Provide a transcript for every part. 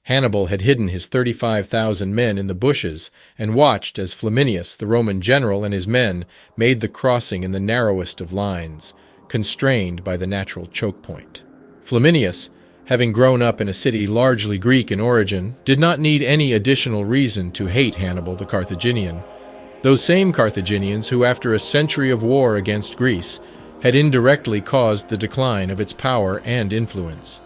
Hannibal had hidden his 35,000 men in the bushes and watched as Flaminius, the Roman general, and his men made the crossing in the narrowest of lines, constrained by the natural choke point. Flaminius, having grown up in a city largely Greek in origin, did not need any additional reason to hate Hannibal the Carthaginian, those same Carthaginians who, after a century of war against Greece, had indirectly caused the decline of its power and influence.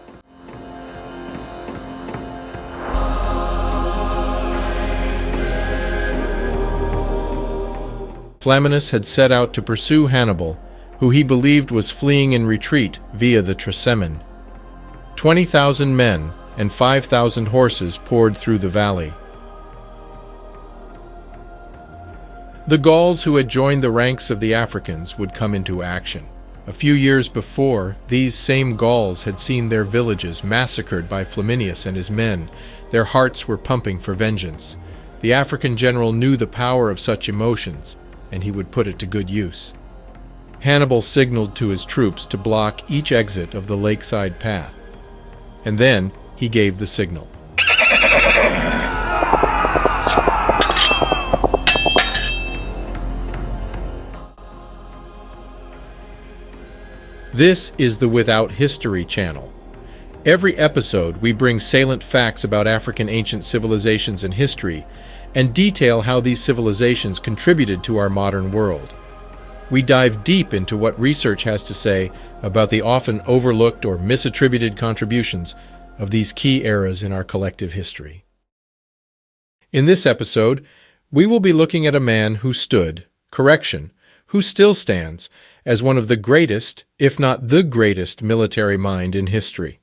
Flaminius had set out to pursue Hannibal, who he believed was fleeing in retreat via the Trasemine. 20,000 men and 5,000 horses poured through the valley. The Gauls who had joined the ranks of the Africans would come into action. A few years before, these same Gauls had seen their villages massacred by Flaminius and his men. Their hearts were pumping for vengeance. The African general knew the power of such emotions, and he would put it to good use. Hannibal signaled to his troops to block each exit of the lakeside path, and then he gave the signal. This is the Without History channel. Every episode, we bring salient facts about African ancient civilizations and history, and detail how these civilizations contributed to our modern world. We dive deep into what research has to say about the often overlooked or misattributed contributions of these key eras in our collective history. In this episode, we will be looking at a man who stood, who still stands, as one of the greatest, if not the greatest, military mind in history.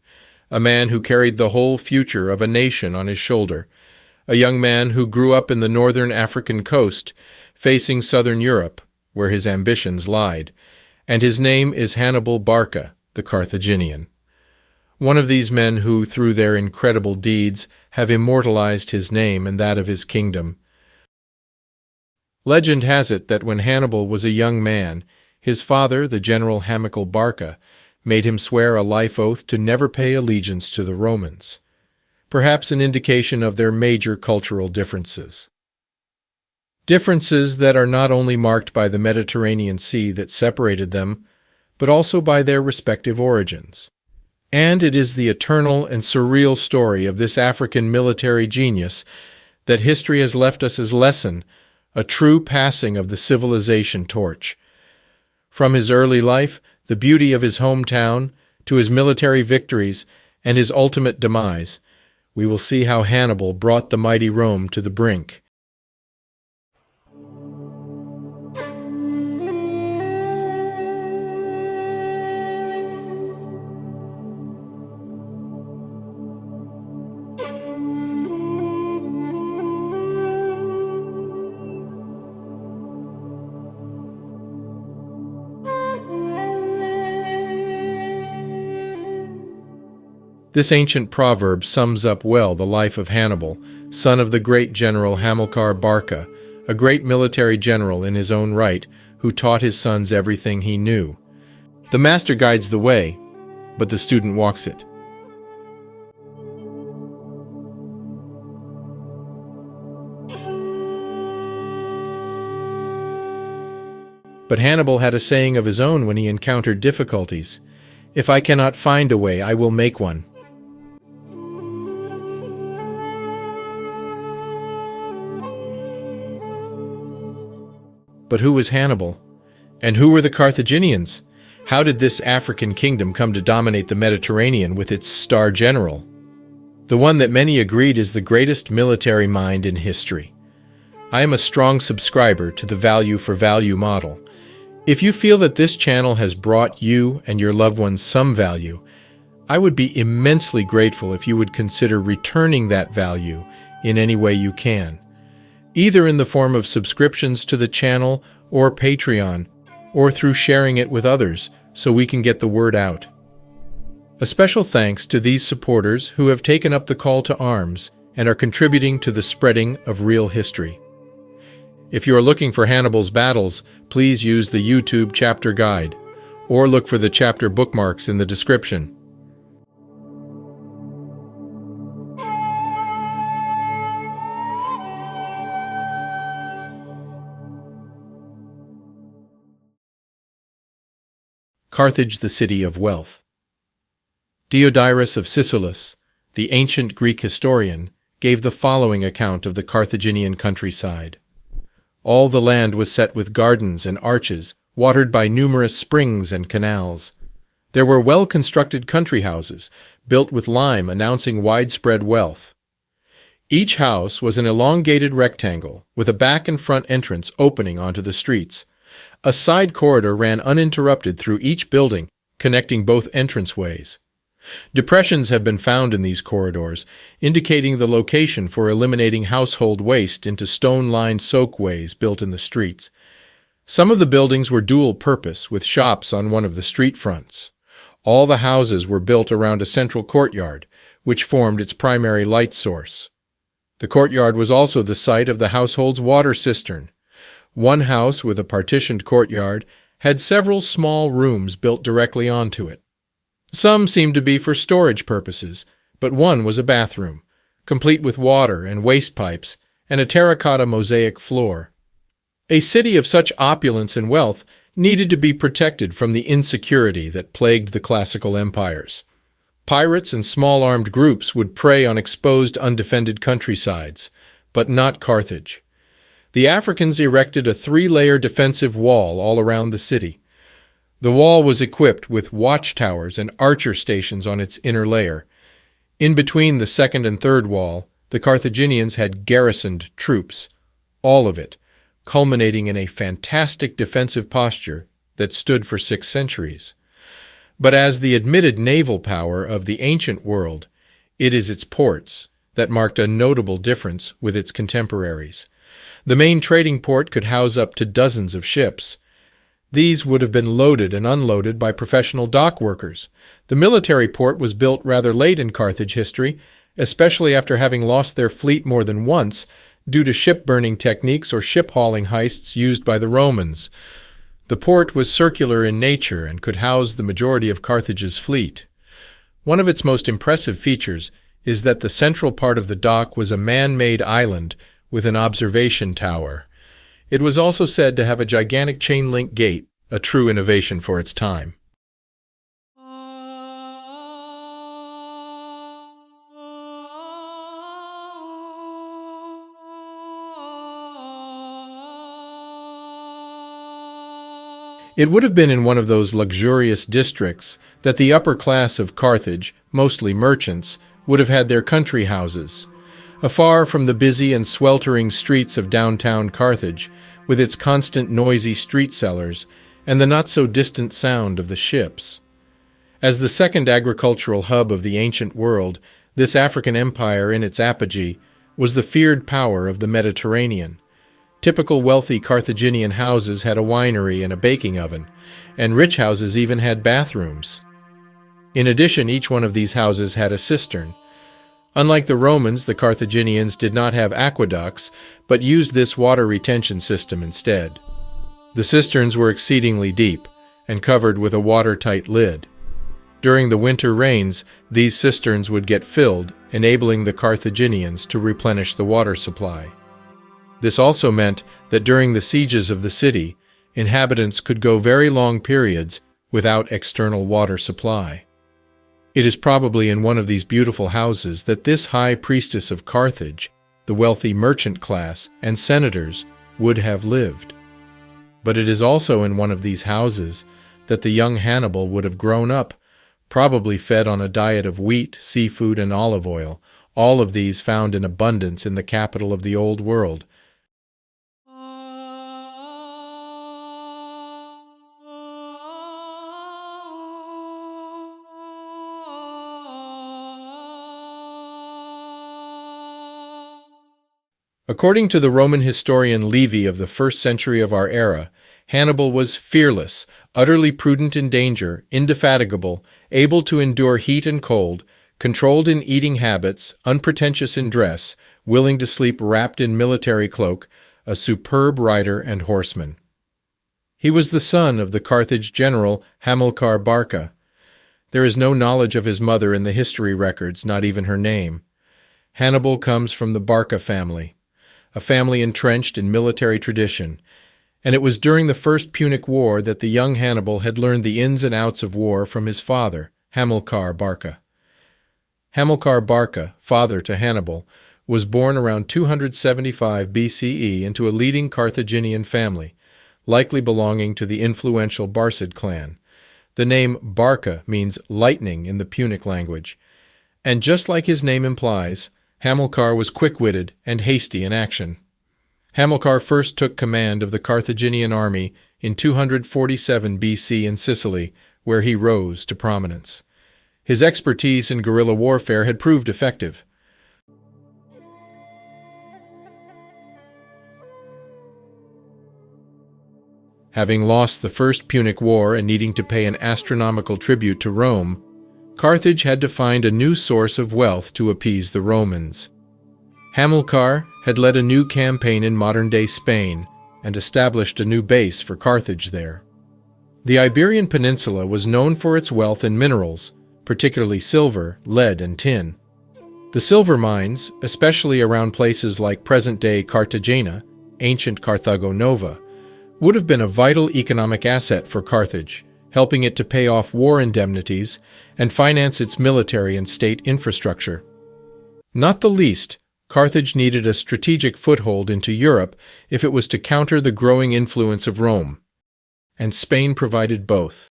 A man who carried the whole future of a nation on his shoulder. A young man who grew up in the northern African coast, facing southern Europe, where his ambitions lied, and his name is Hannibal Barca, the Carthaginian. One of these men who, through their incredible deeds, have immortalized his name and that of his kingdom. Legend has it that when Hannibal was a young man, his father, the general Hannibal Barca, made him swear a life oath to never pay allegiance to the Romans, perhaps an indication of their major cultural differences. Differences that are not only marked by the Mediterranean Sea that separated them, but also by their respective origins. And it is the eternal and surreal story of this African military genius that history has left us as lesson, a true passing of the civilization torch. From his early life, the beauty of his hometown, to his military victories, and his ultimate demise, we will see how Hannibal brought the mighty Rome to the brink. This ancient proverb sums up well the life of Hannibal, son of the great general Hamilcar Barca, a great military general in his own right, who taught his sons everything he knew. The master guides the way, but the student walks it. But Hannibal had a saying of his own when he encountered difficulties. "If I cannot find a way, I will make one." But who was Hannibal? And who were the Carthaginians? How did this African kingdom come to dominate the Mediterranean with its star general? The one that many agreed is the greatest military mind in history. I am a strong subscriber to the value for value model. If you feel that this channel has brought you and your loved ones some value, I would be immensely grateful if you would consider returning that value in any way you can, either in the form of subscriptions to the channel or Patreon, or through sharing it with others so we can get the word out. A special thanks to these supporters who have taken up the call to arms and are contributing to the spreading of real history. If you are looking for Hannibal's battles, please use the YouTube chapter guide, or look for the chapter bookmarks in the description. Carthage the city of wealth. Diodorus of Siculus, the ancient Greek historian, gave the following account of the Carthaginian countryside. All the land was set with gardens and arches, watered by numerous springs and canals. There were well-constructed country houses, built with lime, announcing widespread wealth. Each house was an elongated rectangle, with a back and front entrance opening onto the streets. A side corridor ran uninterrupted through each building, connecting both entranceways. Depressions have been found in these corridors, indicating the location for eliminating household waste into stone-lined soakways built in the streets. Some of the buildings were dual-purpose, with shops on one of the street fronts. All the houses were built around a central courtyard, which formed its primary light source. The courtyard was also the site of the household's water cistern. One house with a partitioned courtyard had several small rooms built directly onto it. Some seemed to be for storage purposes, but one was a bathroom, complete with water and waste pipes and a terracotta mosaic floor. A city of such opulence and wealth needed to be protected from the insecurity that plagued the classical empires. Pirates and small-armed groups would prey on exposed, undefended countrysides, but not Carthage. The Africans erected a 3-layer defensive wall all around the city. The wall was equipped with watchtowers and archer stations on its inner layer. In between the second and third wall, the Carthaginians had garrisoned troops, all of it, culminating in a fantastic defensive posture that stood for 6 centuries. But as the admitted naval power of the ancient world, it is its ports that marked a notable difference with its contemporaries. The main trading port could house up to dozens of ships. These would have been loaded and unloaded by professional dock workers. The military port was built rather late in Carthage history, especially after having lost their fleet more than once due to ship-burning techniques or ship-hauling heists used by the Romans. The port was circular in nature and could house the majority of Carthage's fleet. One of its most impressive features is that the central part of the dock was a man-made island with an observation tower. It was also said to have a gigantic chain-link gate, a true innovation for its time. It would have been in one of those luxurious districts that the upper class of Carthage, mostly merchants, would have had their country houses. Afar from the busy and sweltering streets of downtown Carthage, with its constant noisy street sellers and the not-so-distant sound of the ships. As the second agricultural hub of the ancient world, this African empire in its apogee was the feared power of the Mediterranean. Typical wealthy Carthaginian houses had a winery and a baking oven, and rich houses even had bathrooms. In addition, each one of these houses had a cistern. Unlike the Romans, the Carthaginians did not have aqueducts, but used this water retention system instead. The cisterns were exceedingly deep and covered with a watertight lid. During the winter rains, these cisterns would get filled, enabling the Carthaginians to replenish the water supply. This also meant that during the sieges of the city, inhabitants could go very long periods without external water supply. It is probably in one of these beautiful houses that this high priestess of Carthage, the wealthy merchant class, and senators would have lived. But it is also in one of these houses that the young Hannibal would have grown up, probably fed on a diet of wheat, seafood, and olive oil, all of these found in abundance in the capital of the Old World. According to the Roman historian Livy of the 1st century of our era, Hannibal was fearless, utterly prudent in danger, indefatigable, able to endure heat and cold, controlled in eating habits, unpretentious in dress, willing to sleep wrapped in military cloak, a superb rider and horseman. He was the son of the Carthage general Hamilcar Barca. There is no knowledge of his mother in the history records, not even her name. Hannibal comes from the Barca family, a family entrenched in military tradition, and it was during the First Punic War that the young Hannibal had learned the ins and outs of war from his father, Hamilcar Barca. Hamilcar Barca, father to Hannibal, was born around 275 BCE into a leading Carthaginian family, likely belonging to the influential Barcid clan. The name Barca means lightning in the Punic language, and just like his name implies, Hamilcar was quick-witted and hasty in action. Hamilcar first took command of the Carthaginian army in 247 BC in Sicily, where he rose to prominence. His expertise in guerrilla warfare had proved effective. Having lost the First Punic War and needing to pay an astronomical tribute to Rome, Carthage had to find a new source of wealth to appease the Romans. Hamilcar had led a new campaign in modern-day Spain and established a new base for Carthage there. The Iberian Peninsula was known for its wealth in minerals, particularly silver, lead, and tin. The silver mines, especially around places like present-day Cartagena, ancient Carthago Nova, would have been a vital economic asset for Carthage, helping it to pay off war indemnities and finance its military and state infrastructure. Not the least, Carthage needed a strategic foothold into Europe if it was to counter the growing influence of Rome, and Spain provided both.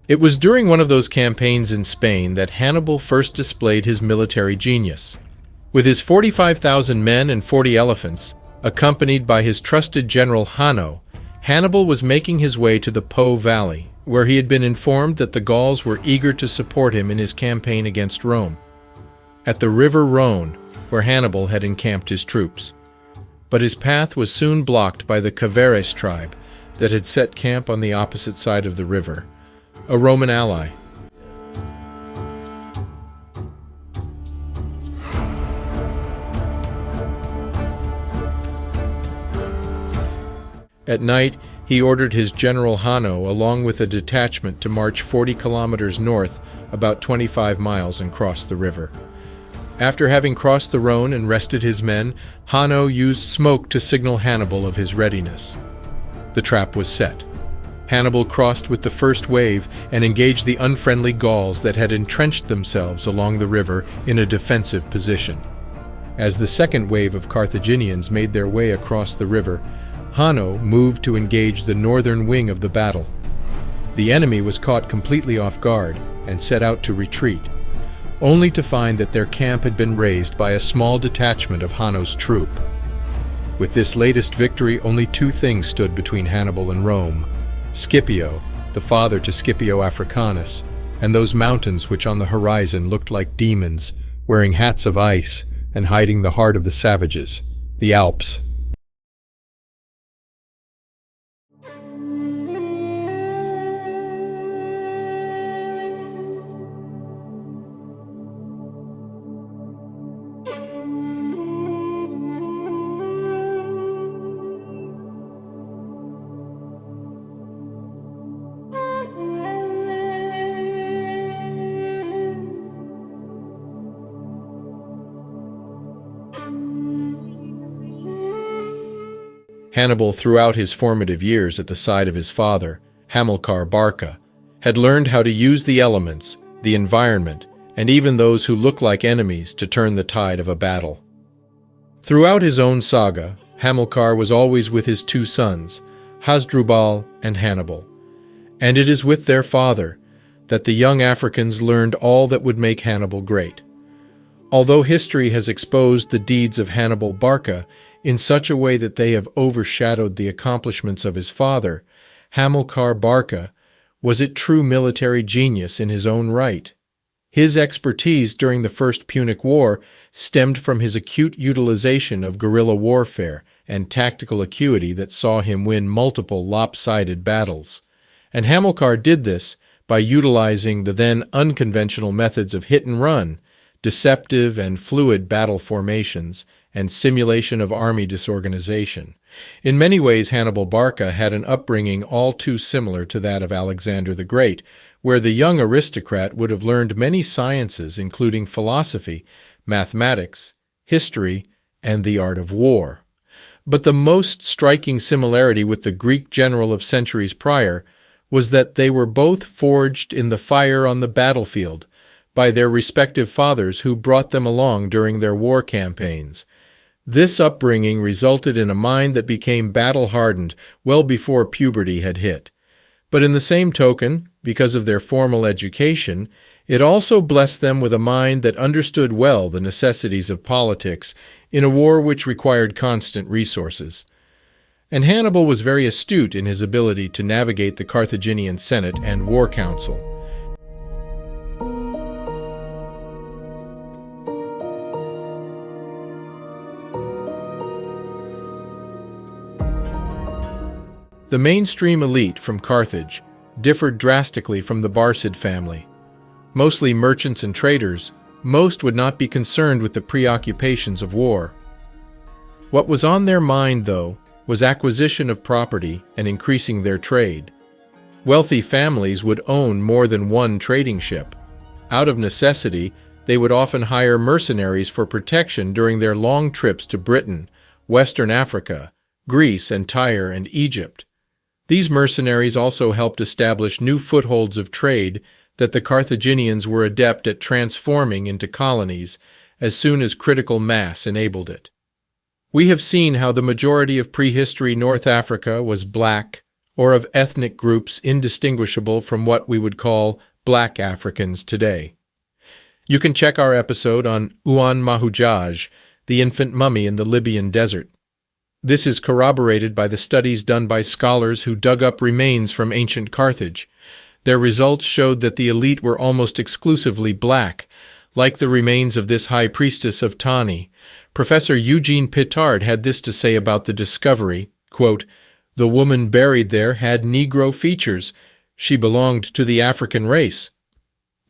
It was during one of those campaigns in Spain that Hannibal first displayed his military genius. With his 45,000 men and 40 elephants, accompanied by his trusted general Hanno, Hannibal was making his way to the Po Valley, where he had been informed that the Gauls were eager to support him in his campaign against Rome. At the river Rhone, where Hannibal had encamped his troops. But his path was soon blocked by the Cavares tribe that had set camp on the opposite side of the river, a Roman ally. At night, he ordered his general Hanno along with a detachment to march 40 kilometers north, about 25 miles, and cross the river. After having crossed the Rhone and rested his men, Hanno used smoke to signal Hannibal of his readiness. The trap was set. Hannibal crossed with the first wave and engaged the unfriendly Gauls that had entrenched themselves along the river in a defensive position. As the second wave of Carthaginians made their way across the river, Hanno moved to engage the northern wing of the battle. The enemy was caught completely off guard and set out to retreat, only to find that their camp had been razed by a small detachment of Hanno's troop. With this latest victory, only two things stood between Hannibal and Rome: Scipio, the father to Scipio Africanus, and those mountains which on the horizon looked like demons, wearing hats of ice and hiding the heart of the savages, the Alps. Hannibal, throughout his formative years at the side of his father, Hamilcar Barca, had learned how to use the elements, the environment, and even those who look like enemies to turn the tide of a battle. Throughout his own saga, Hamilcar was always with his two sons, Hasdrubal and Hannibal, and it is with their father that the young Africans learned all that would make Hannibal great. Although history has exposed the deeds of Hannibal Barca in such a way that they have overshadowed the accomplishments of his father, Hamilcar Barca was a true military genius in his own right. His expertise during the First Punic War stemmed from his acute utilization of guerrilla warfare and tactical acuity that saw him win multiple lopsided battles. And Hamilcar did this by utilizing the then unconventional methods of hit and run, deceptive and fluid battle formations, and simulation of army disorganization. In many ways, Hannibal Barca had an upbringing all too similar to that of Alexander the Great, where the young aristocrat would have learned many sciences, including philosophy, mathematics, history, and the art of war. But the most striking similarity with the Greek general of centuries prior was that they were both forged in the fire on the battlefield by their respective fathers who brought them along during their war campaigns. This upbringing resulted in a mind that became battle-hardened well before puberty had hit. But in the same token, because of their formal education, it also blessed them with a mind that understood well the necessities of politics in a war which required constant resources. And Hannibal was very astute in his ability to navigate the Carthaginian Senate and War Council. The mainstream elite from Carthage differed drastically from the Barcid family. Mostly merchants and traders, most would not be concerned with the preoccupations of war. What was on their mind, though, was acquisition of property and increasing their trade. Wealthy families would own more than one trading ship. Out of necessity, they would often hire mercenaries for protection during their long trips to Britain, Western Africa, Greece, and Tyre and Egypt. These mercenaries also helped establish new footholds of trade that the Carthaginians were adept at transforming into colonies as soon as critical mass enabled it. We have seen how the majority of prehistory North Africa was black, or of ethnic groups indistinguishable from what we would call black Africans today. You can check our episode on Uan Mahujaj, the infant mummy in the Libyan desert. This is corroborated by the studies done by scholars who dug up remains from ancient Carthage. Their results showed that the elite were almost exclusively black, like the remains of this high priestess of Tani. Professor Eugene Pittard had this to say about the discovery, quote, "The woman buried there had Negro features. She belonged to the African race."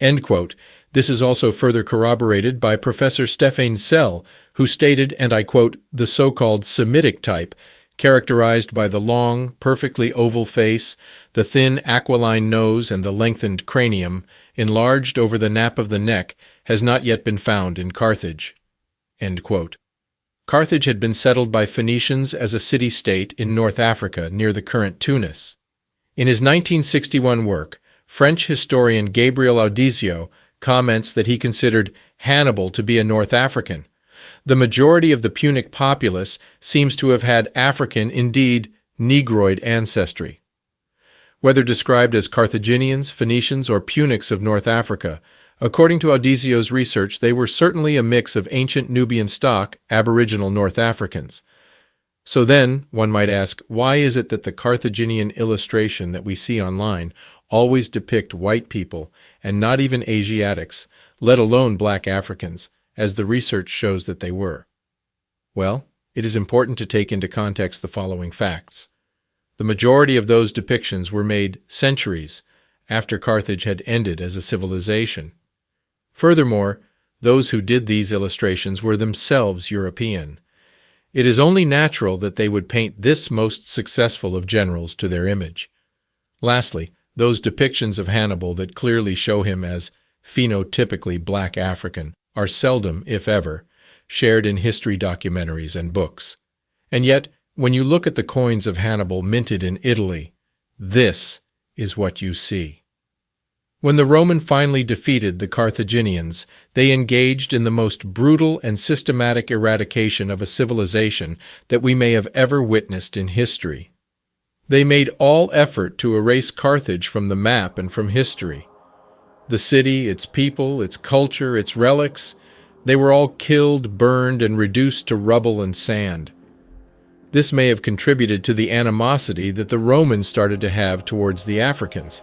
End quote. This is also further corroborated by Professor Stefan Sell, who stated, and I quote, "the so-called Semitic type, characterized by the long, perfectly oval face, the thin aquiline nose, and the lengthened cranium, enlarged over the nape of the neck, has not yet been found in Carthage." End quote. Carthage had been settled by Phoenicians as a city-state in North Africa near the current Tunis. In his 1961 work, French historian Gabriel Audizio comments that he considered Hannibal to be a North African. The majority of the Punic populace seems to have had African, indeed Negroid ancestry. Whether described as Carthaginians, Phoenicians, or Punics of North Africa, according to Audizio's research, they were certainly a mix of ancient Nubian stock, Aboriginal North Africans. So then, one might ask, why is it that the Carthaginian illustration that we see online always depict white people and not even Asiatics, let alone black Africans, as the research shows that they were? Well, it is important to take into context the following facts. The majority of those depictions were made centuries after Carthage had ended as a civilization. Furthermore, those who did these illustrations were themselves European. It is only natural that they would paint this most successful of generals to their image. Lastly, those depictions of Hannibal that clearly show him as phenotypically black African are seldom, if ever, shared in history documentaries and books. And yet, when you look at the coins of Hannibal minted in Italy, this is what you see. When the Roman finally defeated the Carthaginians, they engaged in the most brutal and systematic eradication of a civilization that we may have ever witnessed in history. They made all effort to erase Carthage from the map and from history. The city, its people, its culture, its relics, they were all killed, burned, and reduced to rubble and sand. This may have contributed to the animosity that the Romans started to have towards the Africans,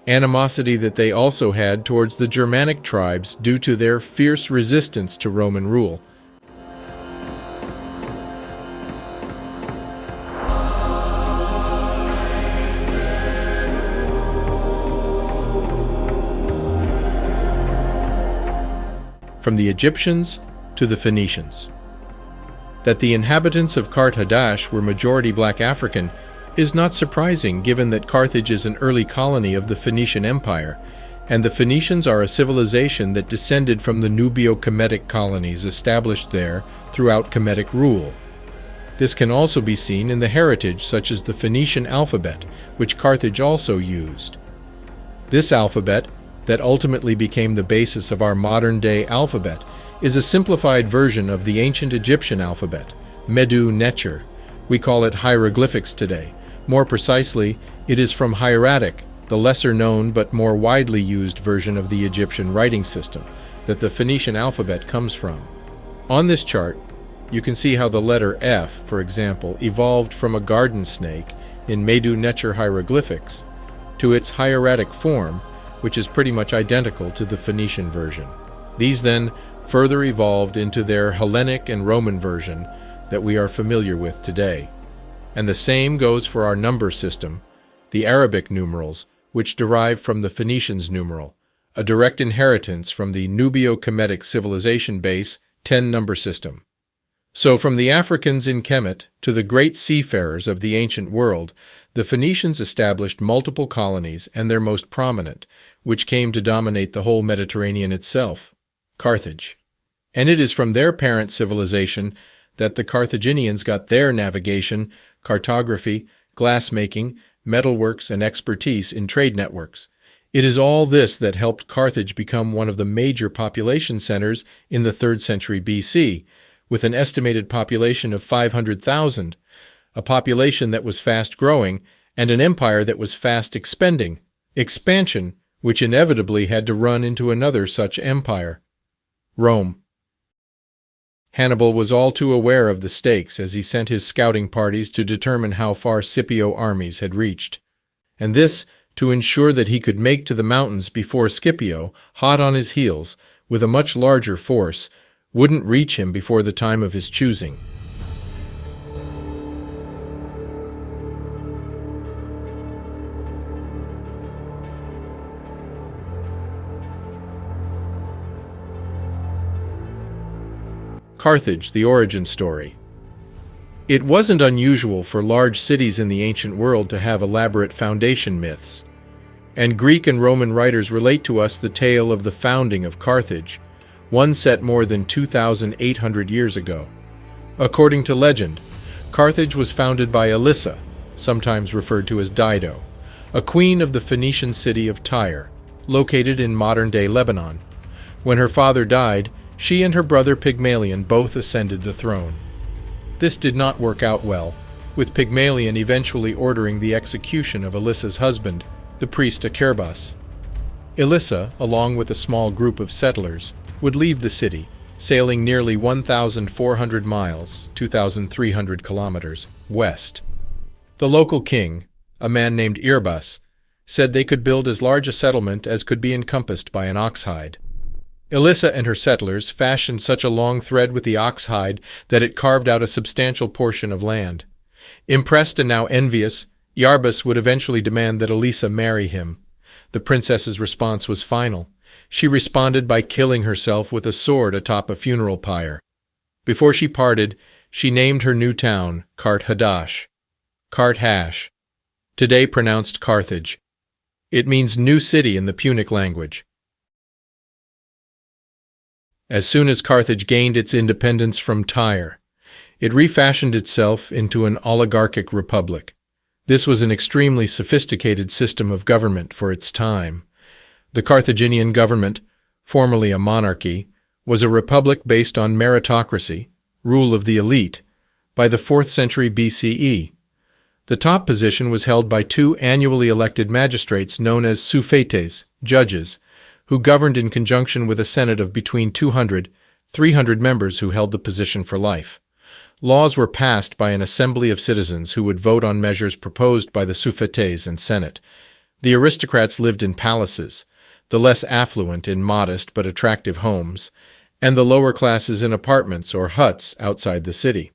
animosity that they also had towards the Germanic tribes due to their fierce resistance to Roman rule. From the Egyptians to the Phoenicians. That the inhabitants of Carthage were majority black African is not surprising given that Carthage is an early colony of the Phoenician Empire, and the Phoenicians are a civilization that descended from the Nubio-Kemetic colonies established there throughout Kemetic rule. This can also be seen in the heritage such as the Phoenician alphabet, which Carthage also used. This alphabet, that ultimately became the basis of our modern-day alphabet, is a simplified version of the ancient Egyptian alphabet, Medu Necher. We call it hieroglyphics today. More precisely, it is from hieratic, the lesser-known but more widely used version of the Egyptian writing system, that the Phoenician alphabet comes from. On this chart, you can see how the letter F, for example, evolved from a garden snake in Medu Necher hieroglyphics to its hieratic form, which is pretty much identical to the Phoenician version. These then further evolved into their Hellenic and Roman version that we are familiar with today. And the same goes for our number system, the Arabic numerals, which derive from the Phoenicians' numeral, a direct inheritance from the Nubio-Kemetic civilization base 10 number system. So from the Africans in Kemet to the great seafarers of the ancient world, the Phoenicians established multiple colonies, and their most prominent, which came to dominate the whole Mediterranean itself, Carthage. And it is from their parent civilization that the Carthaginians got their navigation, cartography, glassmaking, metalworks, and expertise in trade networks. It is all this that helped Carthage become one of the major population centers in the 3rd century BC, with an estimated population of 500,000, a population that was fast growing, and an empire that was fast expanding, expansion which inevitably had to run into another such empire, Rome. Hannibal was all too aware of the stakes as he sent his scouting parties to determine how far Scipio's armies had reached, and this to ensure that he could make to the mountains before Scipio, hot on his heels, with a much larger force, wouldn't reach him before the time of his choosing. Carthage, the origin story. It wasn't unusual for large cities in the ancient world to have elaborate foundation myths, and Greek and Roman writers relate to us the tale of the founding of Carthage, one set more than 2,800 years ago. According to legend, Carthage was founded by Elissa, sometimes referred to as Dido, a queen of the Phoenician city of Tyre, located in modern-day Lebanon. When her father died, she and her brother Pygmalion both ascended the throne. This did not work out well, with Pygmalion eventually ordering the execution of Elissa's husband, the priest Acherbas. Elissa, along with a small group of settlers, would leave the city, sailing nearly 1,400 miles, 2,300 kilometers, west. The local king, a man named Irbas, said they could build as large a settlement as could be encompassed by an ox hide. Elissa and her settlers fashioned such a long thread with the ox hide that it carved out a substantial portion of land. Impressed and now envious, Irbas would eventually demand that Elissa marry him. The princess's response was final. She responded by killing herself with a sword atop a funeral pyre. Before she parted, she named her new town Carthage, today pronounced Carthage. It means new city in the Punic language. As soon as Carthage gained its independence from Tyre, it refashioned itself into an oligarchic republic. This was an extremely sophisticated system of government for its time. The Carthaginian government, formerly a monarchy, was a republic based on meritocracy, rule of the elite, by the 4th century BCE. The top position was held by 2 annually elected magistrates known as suffetes, judges, who governed in conjunction with a senate of between 200–300 members who held the position for life. Laws were passed by an assembly of citizens who would vote on measures proposed by the suffetes and senate. The aristocrats lived in palaces, the less affluent in modest but attractive homes, and the lower classes in apartments or huts outside the city.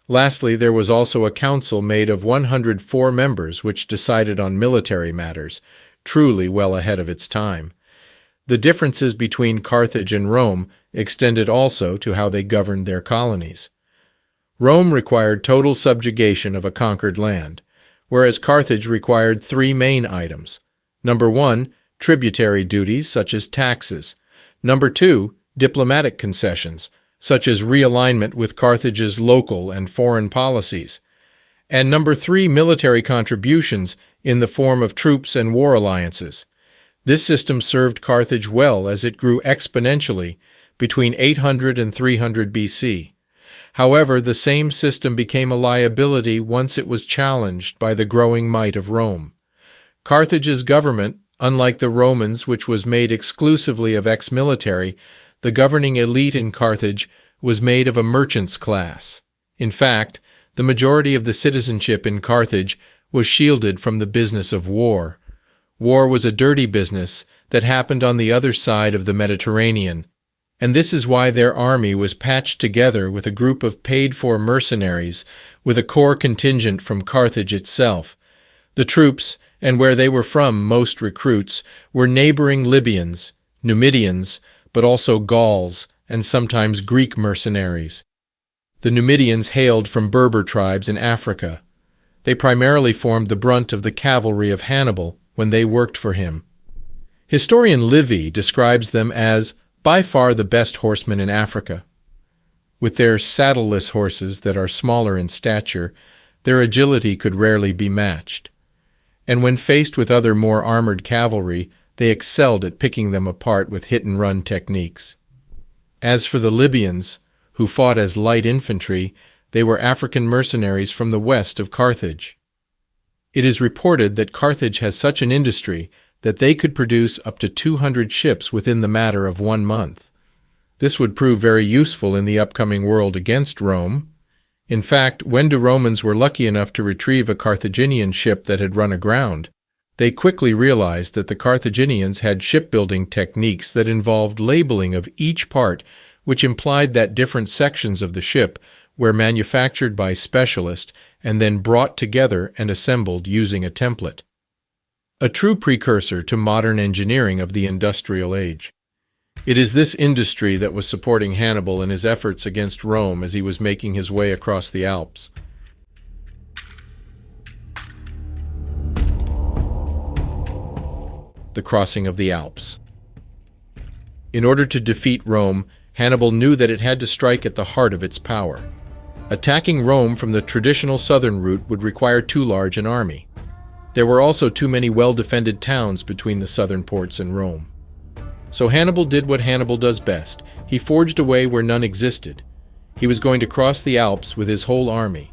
Lastly, there was also a council made of 104 members which decided on military matters, truly well ahead of its time. The differences between Carthage and Rome extended also to how they governed their colonies. Rome required total subjugation of a conquered land, whereas Carthage required three main items. Number 1, tributary duties such as taxes. Number 2, diplomatic concessions, such as realignment with Carthage's local and foreign policies. And number 3, military contributions in the form of troops and war alliances. This system served Carthage well as it grew exponentially between 800 and 300 BC. However, the same system became a liability once it was challenged by the growing might of Rome. Carthage's government, unlike the Romans, which was made exclusively of ex-military, the governing elite in Carthage was made of a merchant's class. In fact, the majority of the citizenship in Carthage was shielded from the business of war. War was a dirty business that happened on the other side of the Mediterranean, and this is why their army was patched together with a group of paid-for mercenaries with a core contingent from Carthage itself. The troops, and where they were from, most recruits, were neighboring Libyans, Numidians, but also Gauls, and sometimes Greek mercenaries. The Numidians hailed from Berber tribes in Africa. They primarily formed the brunt of the cavalry of Hannibal when they worked for him. Historian Livy describes them as by far the best horsemen in Africa. With their saddleless horses that are smaller in stature, their agility could rarely be matched. And when faced with other more armored cavalry, they excelled at picking them apart with hit-and-run techniques. As for the Libyans, who fought as light infantry, they were African mercenaries from the west of Carthage. It is reported that Carthage has such an industry that they could produce up to 200 ships within the matter of 1 month. This would prove very useful in the upcoming world against Rome. In fact, when the Romans were lucky enough to retrieve a Carthaginian ship that had run aground, they quickly realized that the Carthaginians had shipbuilding techniques that involved labeling of each part, which implied that different sections of the ship were manufactured by specialists and then brought together and assembled using a template. A true precursor to modern engineering of the industrial age. It is this industry that was supporting Hannibal in his efforts against Rome as he was making his way across the Alps. The crossing of the Alps. In order to defeat Rome, Hannibal knew that it had to strike at the heart of its power. Attacking Rome from the traditional southern route would require too large an army. There were also too many well-defended towns between the southern ports and Rome. So Hannibal did what Hannibal does best. He forged a way where none existed. He was going to cross the Alps with his whole army,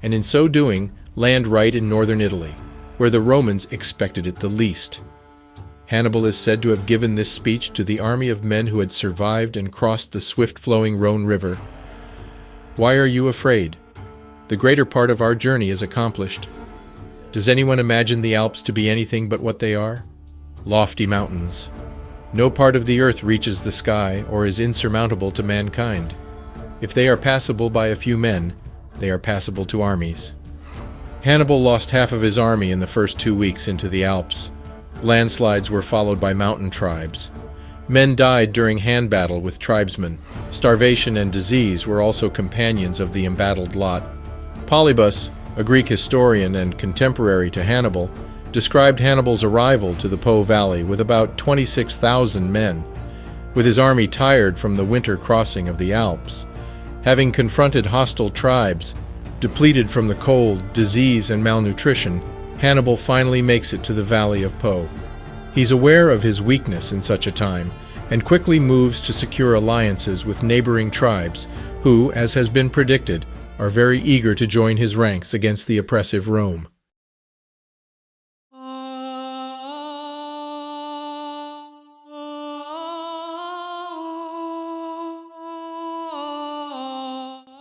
and in so doing, land right in northern Italy, where the Romans expected it the least. Hannibal is said to have given this speech to the army of men who had survived and crossed the swift-flowing Rhone River. Why are you afraid? The greater part of our journey is accomplished. Does anyone imagine the Alps to be anything but what they are? Lofty mountains. No part of the earth reaches the sky or is insurmountable to mankind. If they are passable by a few men, they are passable to armies. Hannibal lost half of his army in the first 2 weeks into the Alps. Landslides were followed by mountain tribes. Men died during hand battle with tribesmen. Starvation and disease were also companions of the embattled lot. Polybus, a Greek historian and contemporary to Hannibal, described Hannibal's arrival to the Po Valley with about 26,000 men, with his army tired from the winter crossing of the Alps. Having confronted hostile tribes, depleted from the cold, disease, and malnutrition, Hannibal finally makes it to the Valley of Po. He's aware of his weakness in such a time, and quickly moves to secure alliances with neighboring tribes who, as has been predicted, are very eager to join his ranks against the oppressive Rome.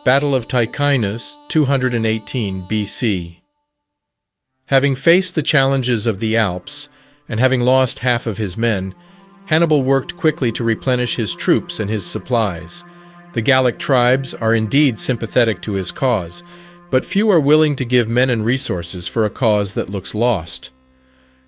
Battle of Ticinus, 218 BC. Having faced the challenges of the Alps, and having lost half of his men, Hannibal worked quickly to replenish his troops and his supplies. The Gallic tribes are indeed sympathetic to his cause, but few are willing to give men and resources for a cause that looks lost.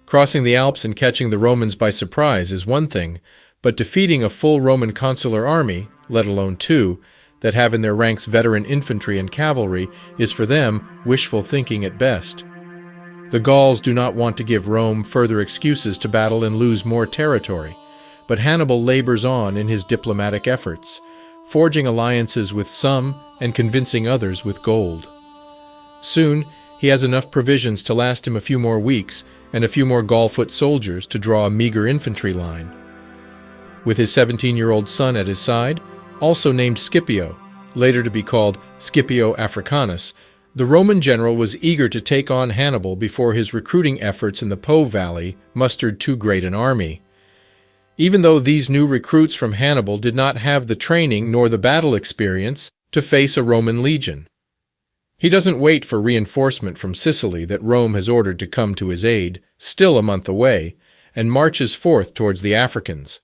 Crossing the Alps and catching the Romans by surprise is one thing, but defeating a full Roman consular army, let alone two, that have in their ranks veteran infantry and cavalry is for them wishful thinking at best. The Gauls do not want to give Rome further excuses to battle and lose more territory, but Hannibal labors on in his diplomatic efforts, forging alliances with some and convincing others with gold. Soon, he has enough provisions to last him a few more weeks and a few more Gaul-foot soldiers to draw a meager infantry line. With his 17-year-old son at his side, also named Scipio, later to be called Scipio Africanus, the Roman general was eager to take on Hannibal before his recruiting efforts in the Po Valley mustered too great an army. Even though these new recruits from Hannibal did not have the training nor the battle experience to face a Roman legion. He doesn't wait for reinforcement from Sicily that Rome has ordered to come to his aid, still a month away, and marches forth towards the Africans.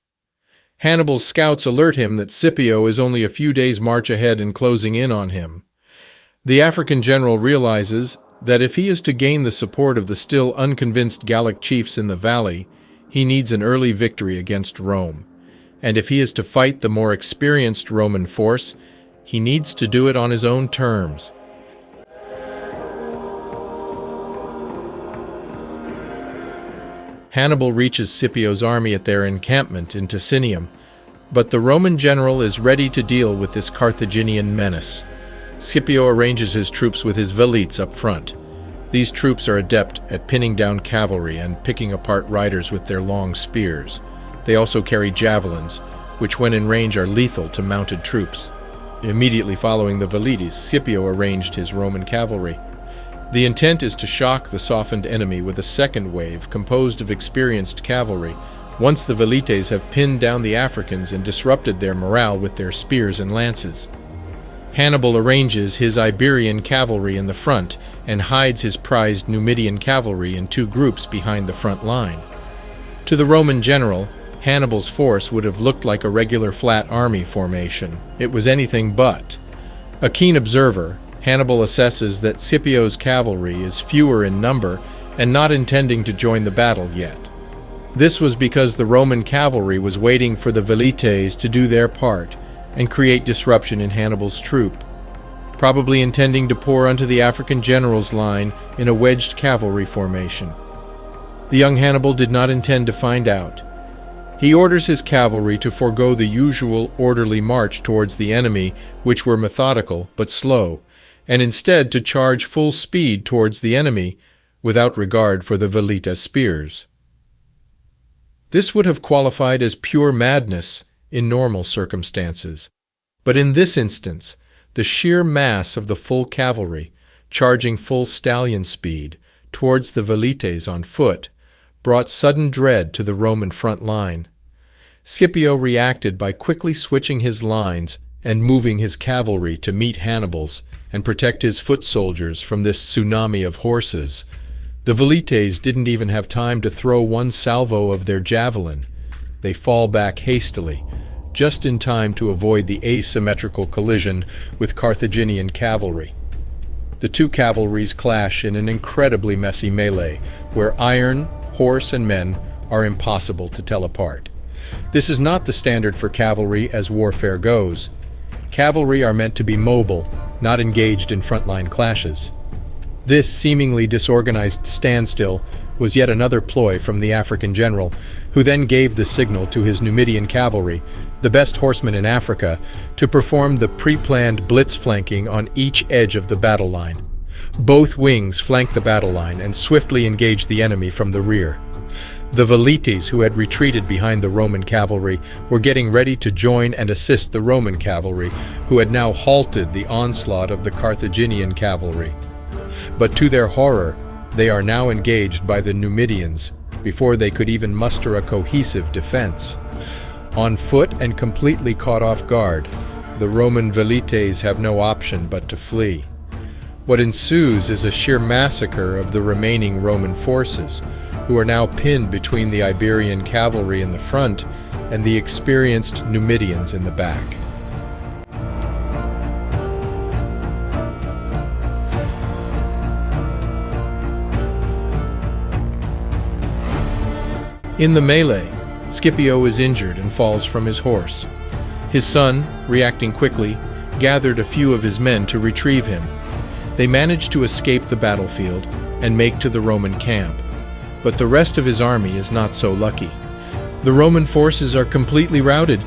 Hannibal's scouts alert him that Scipio is only a few days' march ahead and closing in on him. The African general realizes that if he is to gain the support of the still unconvinced Gallic chiefs in the valley, he needs an early victory against Rome, and if he is to fight the more experienced Roman force, he needs to do it on his own terms. Hannibal reaches Scipio's army at their encampment in Ticinium, but the Roman general is ready to deal with this Carthaginian menace. Scipio arranges his troops with his velites up front. These troops are adept at pinning down cavalry and picking apart riders with their long spears. They also carry javelins, which when in range are lethal to mounted troops. Immediately following the velites, Scipio arranged his Roman cavalry. The intent is to shock the softened enemy with a second wave composed of experienced cavalry, once the velites have pinned down the Africans and disrupted their morale with their spears and lances. Hannibal arranges his Iberian cavalry in the front and hides his prized Numidian cavalry in two groups behind the front line. To the Roman general, Hannibal's force would have looked like a regular flat army formation. It was anything but. A keen observer, Hannibal assesses that Scipio's cavalry is fewer in number and not intending to join the battle yet. This was because the Roman cavalry was waiting for the velites to do their part and create disruption in Hannibal's troop, probably intending to pour onto the African general's line in a wedged cavalry formation. The young Hannibal did not intend to find out. He orders his cavalry to forego the usual orderly march towards the enemy, which were methodical but slow, and instead to charge full speed towards the enemy without regard for the velita spears. This would have qualified as pure madness in normal circumstances, but in this instance, the sheer mass of the full cavalry, charging full stallion speed towards the velites on foot, brought sudden dread to the Roman front line. Scipio reacted by quickly switching his lines and moving his cavalry to meet Hannibal's and protect his foot soldiers from this tsunami of horses. The velites didn't even have time to throw one salvo of their javelin. They fall back hastily, just in time to avoid the asymmetrical collision with Carthaginian cavalry. The two cavalries clash in an incredibly messy melee, where iron, horse, and men are impossible to tell apart. This is not the standard for cavalry as warfare goes. Cavalry are meant to be mobile, not engaged in frontline clashes. This seemingly disorganized standstill was yet another ploy from the African general, who then gave the signal to his Numidian cavalry, the best horsemen in Africa, to perform the pre-planned blitz flanking on each edge of the battle line. Both wings flanked the battle line and swiftly engaged the enemy from the rear. The velites, who had retreated behind the Roman cavalry, were getting ready to join and assist the Roman cavalry, who had now halted the onslaught of the Carthaginian cavalry. But to their horror, they are now engaged by the Numidians before they could even muster a cohesive defense. On foot and completely caught off guard, the Roman velites have no option but to flee. What ensues is a sheer massacre of the remaining Roman forces, who are now pinned between the Iberian cavalry in the front and the experienced Numidians in the back. In the melee, Scipio is injured and falls from his horse. His son, reacting quickly, gathered a few of his men to retrieve him. They managed to escape the battlefield and make to the Roman camp. But the rest of his army is not so lucky. The Roman forces are completely routed.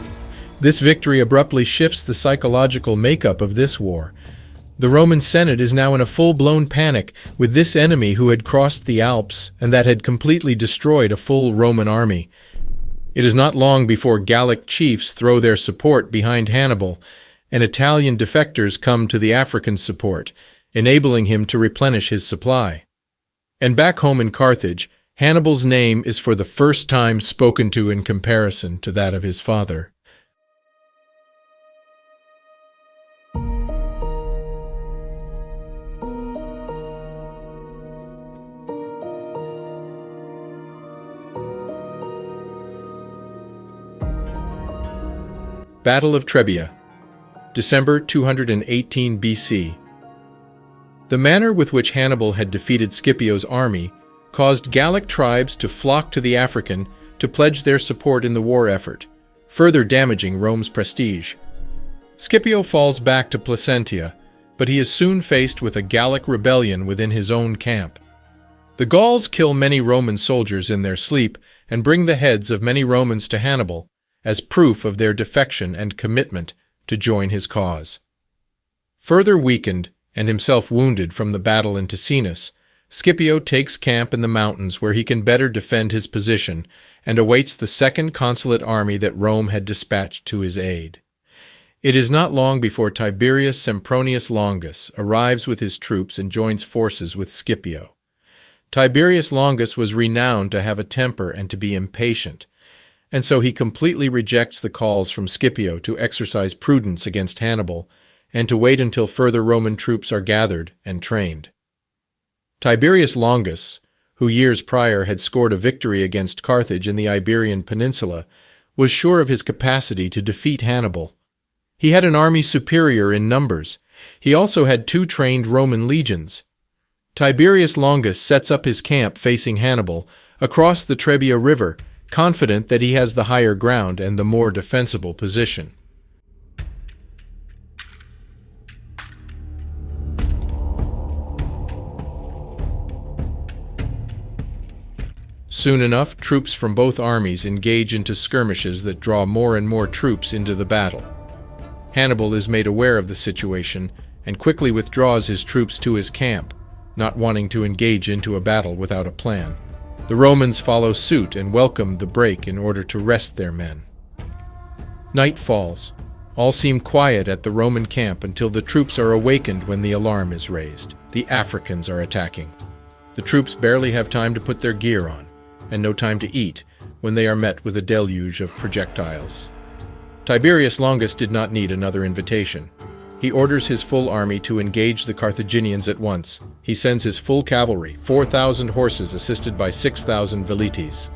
This victory abruptly shifts the psychological makeup of this war. The Roman Senate is now in a full-blown panic with this enemy who had crossed the Alps and that had completely destroyed a full Roman army. It is not long before Gallic chiefs throw their support behind Hannibal, and Italian defectors come to the African support, enabling him to replenish his supply. And back home in Carthage, Hannibal's name is for the first time spoken to in comparison to that of his father. Battle of Trebia, December 218 BC. The manner with which Hannibal had defeated Scipio's army caused Gallic tribes to flock to the African to pledge their support in the war effort, further damaging Rome's prestige. Scipio falls back to Placentia, but he is soon faced with a Gallic rebellion within his own camp. The Gauls kill many Roman soldiers in their sleep and bring the heads of many Romans to Hannibal as proof of their defection and commitment to join his cause. Further weakened and himself wounded from the battle in Ticinus, Scipio takes camp in the mountains where he can better defend his position and awaits the second consulate army that Rome had dispatched to his aid. It is not long before Tiberius Sempronius Longus arrives with his troops and joins forces with Scipio. Tiberius Longus was renowned to have a temper and to be impatient, and so he completely rejects the calls from Scipio to exercise prudence against Hannibal and to wait until further Roman troops are gathered and trained. Tiberius Longus, who years prior had scored a victory against Carthage in the Iberian Peninsula, was sure of his capacity to defeat Hannibal. He had an army superior in numbers. He also had 2 trained Roman legions. Tiberius Longus sets up his camp facing Hannibal across the Trebia River, confident that he has the higher ground and the more defensible position. Soon enough, troops from both armies engage into skirmishes that draw more and more troops into the battle. Hannibal is made aware of the situation and quickly withdraws his troops to his camp, not wanting to engage into a battle without a plan. The Romans follow suit and welcome the break in order to rest their men. Night falls. All seem quiet at the Roman camp until the troops are awakened when the alarm is raised. The Africans are attacking. The troops barely have time to put their gear on, and no time to eat, when they are met with a deluge of projectiles. Tiberius Longus did not need another invitation. He orders his full army to engage the Carthaginians at once. He sends his full cavalry, 4,000 horses assisted by 6,000 velites.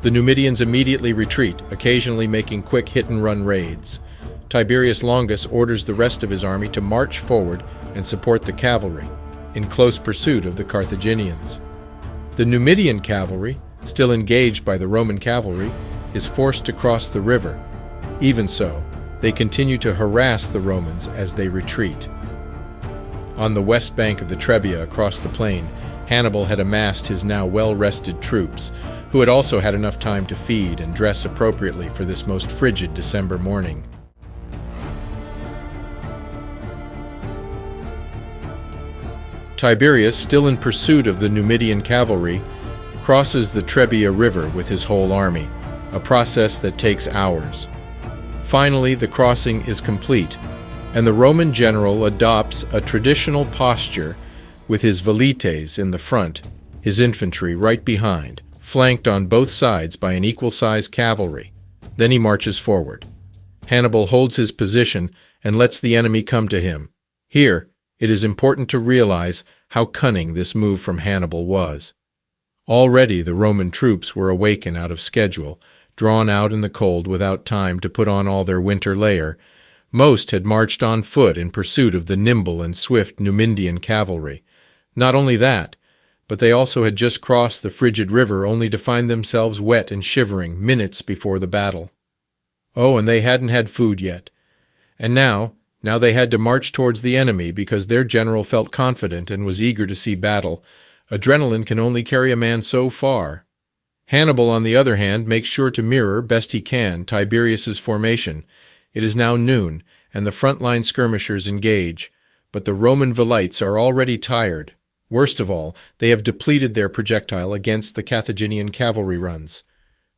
The Numidians immediately retreat, occasionally making quick hit-and-run raids. Tiberius Longus orders the rest of his army to march forward and support the cavalry, in close pursuit of the Carthaginians. The Numidian cavalry, still engaged by the Roman cavalry, is forced to cross the river. Even so, they continue to harass the Romans as they retreat. On the west bank of the Trebia across the plain, Hannibal had amassed his now well-rested troops, who had also had enough time to feed and dress appropriately for this most frigid December morning. Tiberius, still in pursuit of the Numidian cavalry, crosses the Trebia River with his whole army, a process that takes hours. Finally, the crossing is complete, and the Roman general adopts a traditional posture with his velites in the front, his infantry right behind, flanked on both sides by an equal-sized cavalry. Then he marches forward. Hannibal holds his position and lets the enemy come to him. Here, it is important to realize how cunning this move from Hannibal was. Already the Roman troops were awakened out of schedule, drawn out in the cold without time to put on all their winter layer. Most had marched on foot in pursuit of the nimble and swift Numidian cavalry. Not only that, but they also had just crossed the frigid river only to find themselves wet and shivering minutes before the battle. Oh, and they hadn't had food yet. And now, Now they had to march towards the enemy because their general felt confident and was eager to see battle. Adrenaline can only carry a man so far. Hannibal, on the other hand, makes sure to mirror, best he can, Tiberius's formation. It is now noon, and the front-line skirmishers engage, but the Roman velites are already tired. Worst of all, they have depleted their projectile against the Carthaginian cavalry runs.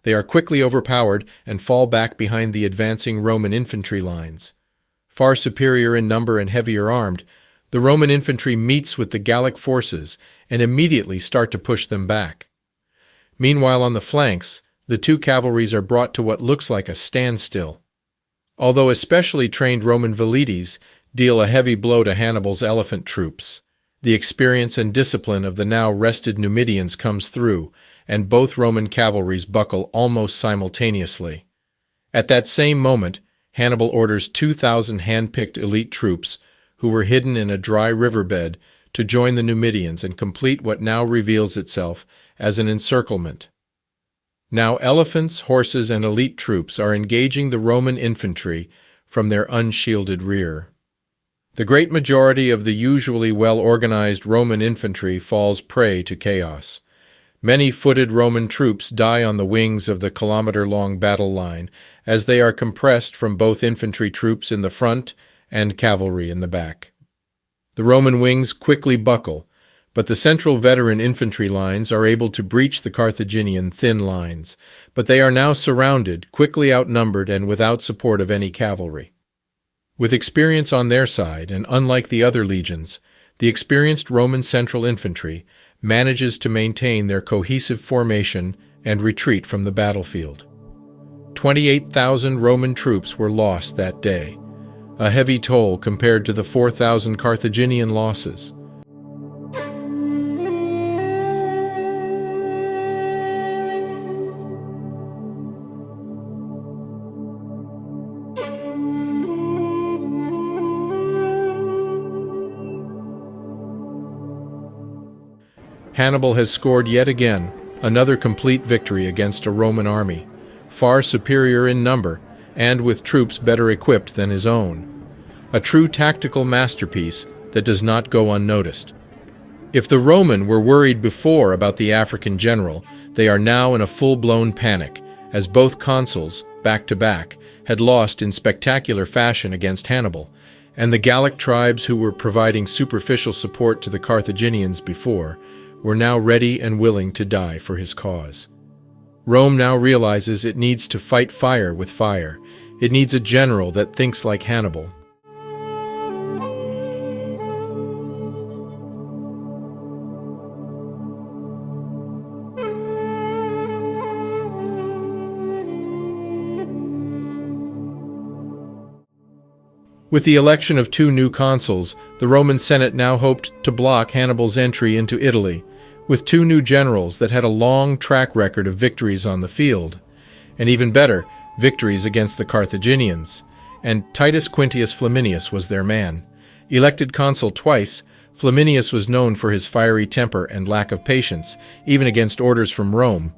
They are quickly overpowered and fall back behind the advancing Roman infantry lines. Far superior in number and heavier armed, the Roman infantry meets with the Gallic forces and immediately start to push them back. Meanwhile, on the flanks, the two cavalries are brought to what looks like a standstill. Although especially trained Roman velites deal a heavy blow to Hannibal's elephant troops, the experience and discipline of the now rested Numidians comes through, and both Roman cavalries buckle almost simultaneously. At that same moment, Hannibal orders 2,000 hand-picked elite troops, who were hidden in a dry riverbed, to join the Numidians and complete what now reveals itself as an encirclement. Now elephants, horses, and elite troops are engaging the Roman infantry from their unshielded rear. The great majority of the usually well-organized Roman infantry falls prey to chaos. Many footed Roman troops die on the wings of the kilometer-long battle line, as they are compressed from both infantry troops in the front and cavalry in the back. The Roman wings quickly buckle, but the central veteran infantry lines are able to breach the Carthaginian thin lines, but they are now surrounded, quickly outnumbered, and without support of any cavalry. With experience on their side, and unlike the other legions, the experienced Roman central infantry manages to maintain their cohesive formation and retreat from the battlefield. 28,000 Roman troops were lost that day, a heavy toll compared to the 4,000 Carthaginian losses. Hannibal has scored yet again another complete victory against a Roman army, far superior in number and with troops better equipped than his own. A true tactical masterpiece that does not go unnoticed. If the Roman were worried before about the African general, they are now in a full-blown panic, as both consuls, back-to-back, had lost in spectacular fashion against Hannibal, and the Gallic tribes who were providing superficial support to the Carthaginians before were now ready and willing to die for his cause. Rome now realizes it needs to fight fire with fire. It needs a general that thinks like Hannibal. With the election of two new consuls, the Roman Senate now hoped to block Hannibal's entry into Italy, with two new generals that had a long track record of victories on the field, and even better, victories against the Carthaginians, and Titus Quintius Flaminius was their man. Elected consul twice, Flaminius was known for his fiery temper and lack of patience, even against orders from Rome.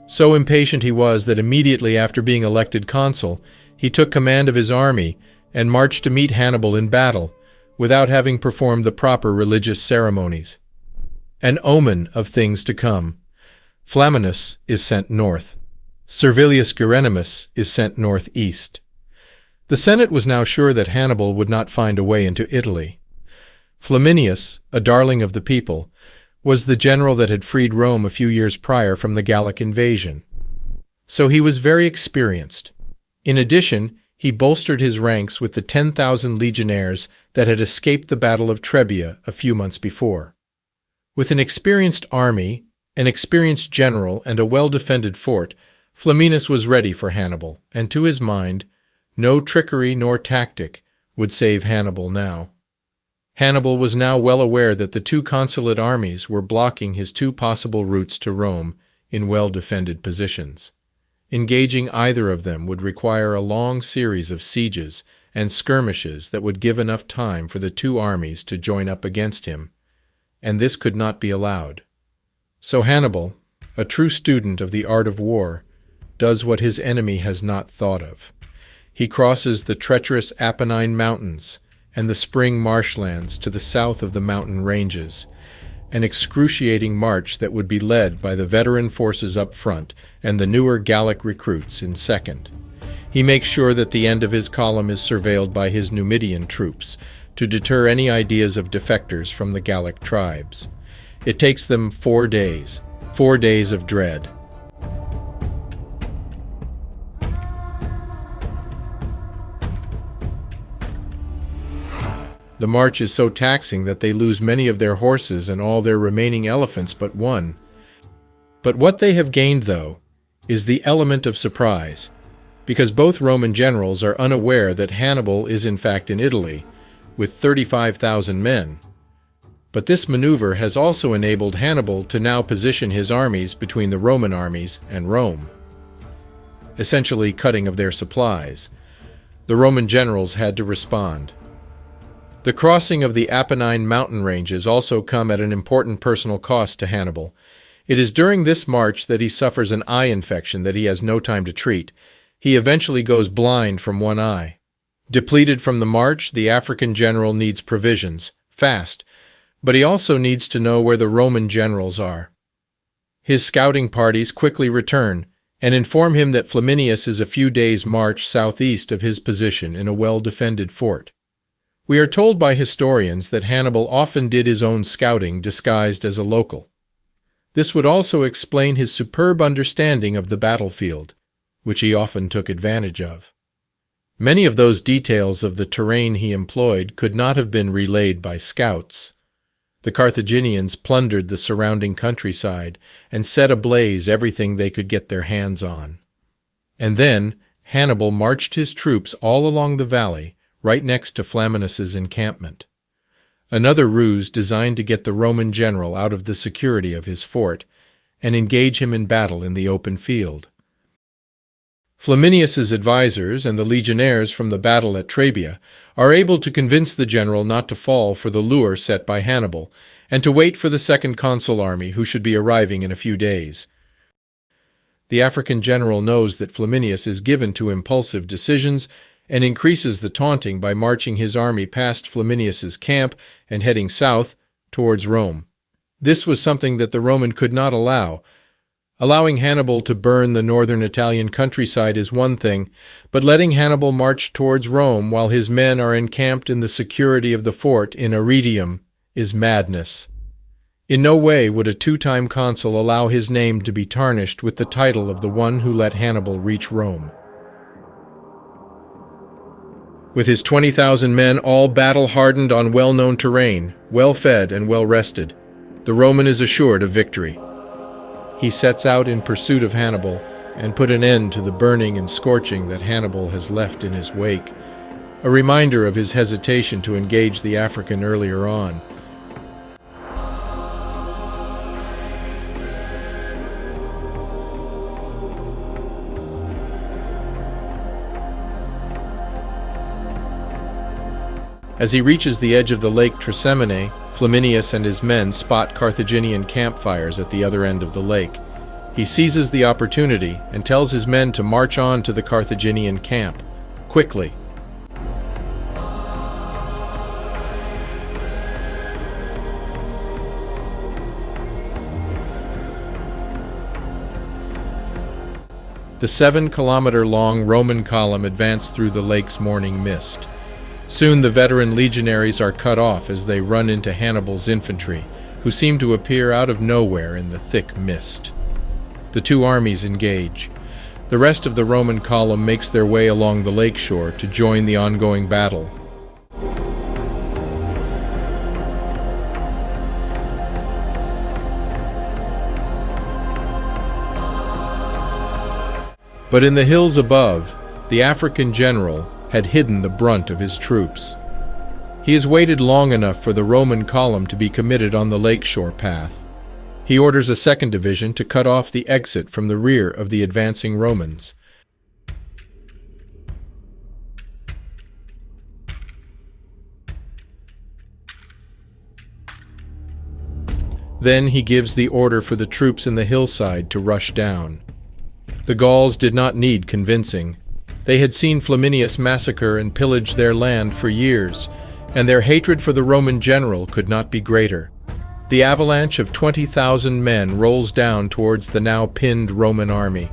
So impatient he was that immediately after being elected consul, he took command of his army and marched to meet Hannibal in battle, without having performed the proper religious ceremonies. An omen of things to come. Flaminius is sent north. Servilius Gerenimus is sent northeast. The Senate was now sure that Hannibal would not find a way into Italy. Flaminius, a darling of the people, was the general that had freed Rome a few years prior from the Gallic invasion. So he was very experienced. In addition, he bolstered his ranks with the 10,000 legionnaires that had escaped the Battle of Trebia a few months before. With an experienced army, an experienced general, and a well-defended fort, Flaminius was ready for Hannibal, and to his mind, no trickery nor tactic would save Hannibal now. Hannibal was now well aware that the two consulate armies were blocking his two possible routes to Rome in well-defended positions. Engaging either of them would require a long series of sieges and skirmishes that would give enough time for the two armies to join up against him, and this could not be allowed. So Hannibal, a true student of the art of war, does what his enemy has not thought of. He crosses the treacherous Apennine Mountains and the spring marshlands to the south of the mountain ranges, an excruciating march that would be led by the veteran forces up front and the newer Gallic recruits in second. He makes sure that the end of his column is surveilled by his Numidian troops to deter any ideas of defectors from the Gallic tribes. It takes them 4 days of dread. The march is so taxing that they lose many of their horses and all their remaining elephants but one. But what they have gained, though, is the element of surprise, because both Roman generals are unaware that Hannibal is in fact in Italy, with 35,000 men. But this maneuver has also enabled Hannibal to now position his armies between the Roman armies and Rome, essentially cutting of their supplies. The Roman generals had to respond. The crossing of the Apennine mountain ranges also come at an important personal cost to Hannibal. It is during this march that he suffers an eye infection that he has no time to treat. He eventually goes blind from one eye. Depleted from the march, the African general needs provisions, fast, but he also needs to know where the Roman generals are. His scouting parties quickly return and inform him that Flaminius is a few days' march southeast of his position in a well-defended fort. We are told by historians that Hannibal often did his own scouting disguised as a local. This would also explain his superb understanding of the battlefield, which he often took advantage of. Many of those details of the terrain he employed could not have been relayed by scouts. The Carthaginians plundered the surrounding countryside and set ablaze everything they could get their hands on. And then Hannibal marched his troops all along the valley, right next to Flaminis's encampment. Another ruse designed to get the Roman general out of the security of his fort and engage him in battle in the open field. Flaminius's advisors and the legionnaires from the battle at Trebia are able to convince the general not to fall for the lure set by Hannibal and to wait for the second consul army, who should be arriving in a few days. The African general knows that Flaminius is given to impulsive decisions and increases the taunting by marching his army past Flaminius's camp and heading south towards Rome. This was something that the Roman could not allow. Allowing Hannibal to burn the northern Italian countryside is one thing, but letting Hannibal march towards Rome while his men are encamped in the security of the fort in Arretium is madness. In no way would a two-time consul allow his name to be tarnished with the title of the one who let Hannibal reach Rome. With his 20,000 men all battle-hardened on well-known terrain, well-fed and well-rested, the Roman is assured of victory. He sets out in pursuit of Hannibal and put an end to the burning and scorching that Hannibal has left in his wake, a reminder of his hesitation to engage the African earlier on. As he reaches the edge of the lake Trasemine, Flaminius and his men spot Carthaginian campfires at the other end of the lake. He seizes the opportunity and tells his men to march on to the Carthaginian camp, quickly. The 7-kilometer-long Roman column advanced through the lake's morning mist. Soon the veteran legionaries are cut off as they run into Hannibal's infantry, who seem to appear out of nowhere in the thick mist. The two armies engage. The rest of the Roman column makes their way along the lakeshore to join the ongoing battle. But in the hills above, the African general had hidden the brunt of his troops. He has waited long enough for the Roman column to be committed on the lakeshore path. He orders a second division to cut off the exit from the rear of the advancing Romans. Then he gives the order for the troops in the hillside to rush down. The Gauls did not need convincing. They had seen Flaminius massacre and pillage their land for years, and their hatred for the Roman general could not be greater. The avalanche of 20,000 men rolls down towards the now pinned Roman army.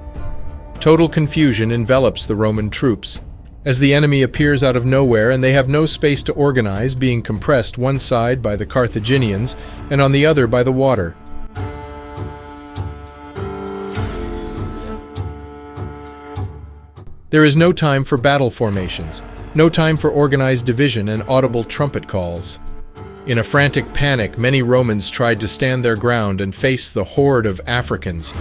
Total confusion envelops the Roman troops, as the enemy appears out of nowhere and they have no space to organize, being compressed one side by the Carthaginians and on the other by the water. There is no time for battle formations, no time for organized division and audible trumpet calls. In a frantic panic, many Romans tried to stand their ground and face the horde of Africans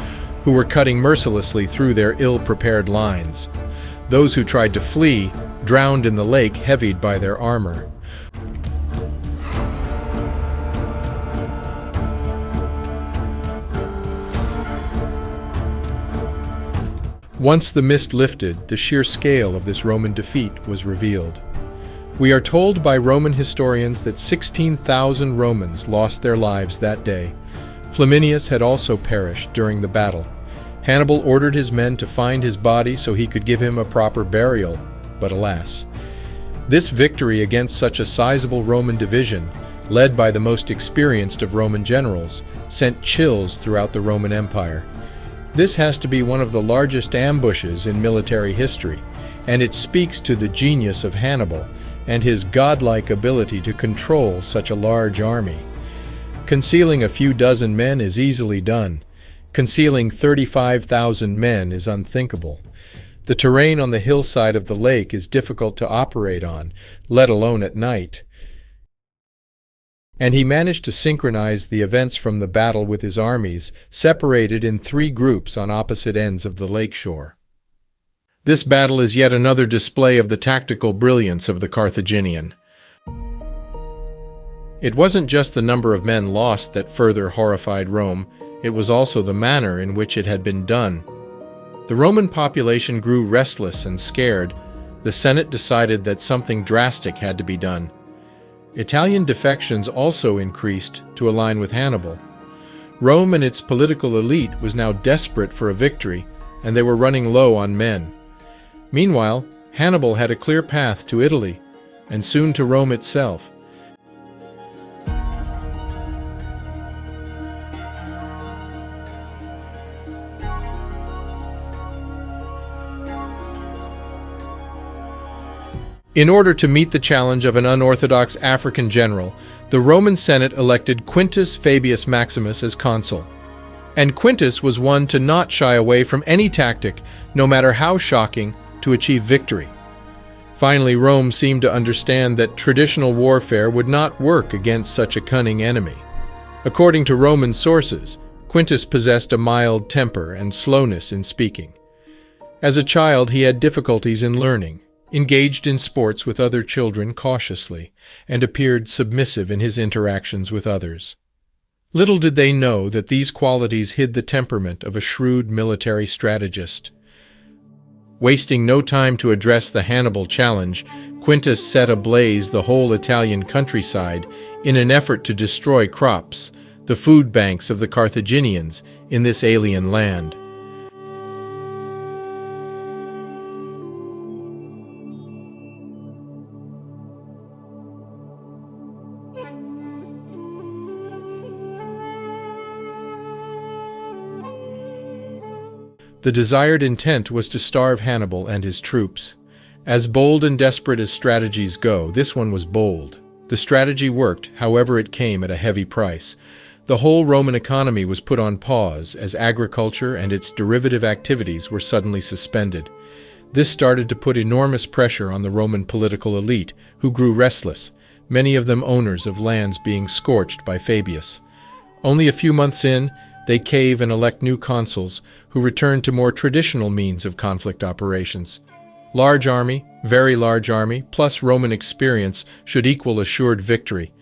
who were cutting mercilessly through their ill-prepared lines. Those who tried to flee drowned in the lake heavied by their armor. Once the mist lifted, the sheer scale of this Roman defeat was revealed. We are told by Roman historians that 16,000 Romans lost their lives that day. Flaminius had also perished during the battle. Hannibal ordered his men to find his body so he could give him a proper burial, but alas. This victory against such a sizable Roman division, led by the most experienced of Roman generals, sent chills throughout the Roman Empire. This has to be one of the largest ambushes in military history, and it speaks to the genius of Hannibal and his godlike ability to control such a large army. Concealing a few dozen men is easily done. Concealing 35,000 men is unthinkable. The terrain on the hillside of the lake is difficult to operate on, let alone at night. And he managed to synchronize the events from the battle with his armies, separated in 3 groups on opposite ends of the lakeshore. This battle is yet another display of the tactical brilliance of the Carthaginian. It wasn't just the number of men lost that further horrified Rome, it was also the manner in which it had been done. The Roman population grew restless and scared. The Senate decided that something drastic had to be done. Italian defections also increased to align with Hannibal. Rome and its political elite was now desperate for a victory, and they were running low on men. Meanwhile, Hannibal had a clear path to Italy, and soon to Rome itself. In order to meet the challenge of an unorthodox African general, the Roman Senate elected Quintus Fabius Maximus as consul. And Quintus was one to not shy away from any tactic, no matter how shocking, to achieve victory. Finally, Rome seemed to understand that traditional warfare would not work against such a cunning enemy. According to Roman sources, Quintus possessed a mild temper and slowness in speaking. As a child, he had difficulties in learning, engaged in sports with other children cautiously, and appeared submissive in his interactions with others. Little did they know that these qualities hid the temperament of a shrewd military strategist. Wasting no time to address the Hannibal challenge, Quintus set ablaze the whole Italian countryside in an effort to destroy crops, the food banks of the Carthaginians in this alien land. The desired intent was to starve Hannibal and his troops. As bold and desperate as strategies go, this one was bold. The strategy worked, however it came at a heavy price. The whole Roman economy was put on pause as agriculture and its derivative activities were suddenly suspended. This started to put enormous pressure on the Roman political elite, who grew restless, many of them owners of lands being scorched by Fabius. Only a few months in, they cave and elect new consuls who return to more traditional means of conflict operations. Large army, very large army, plus Roman experience should equal assured victory.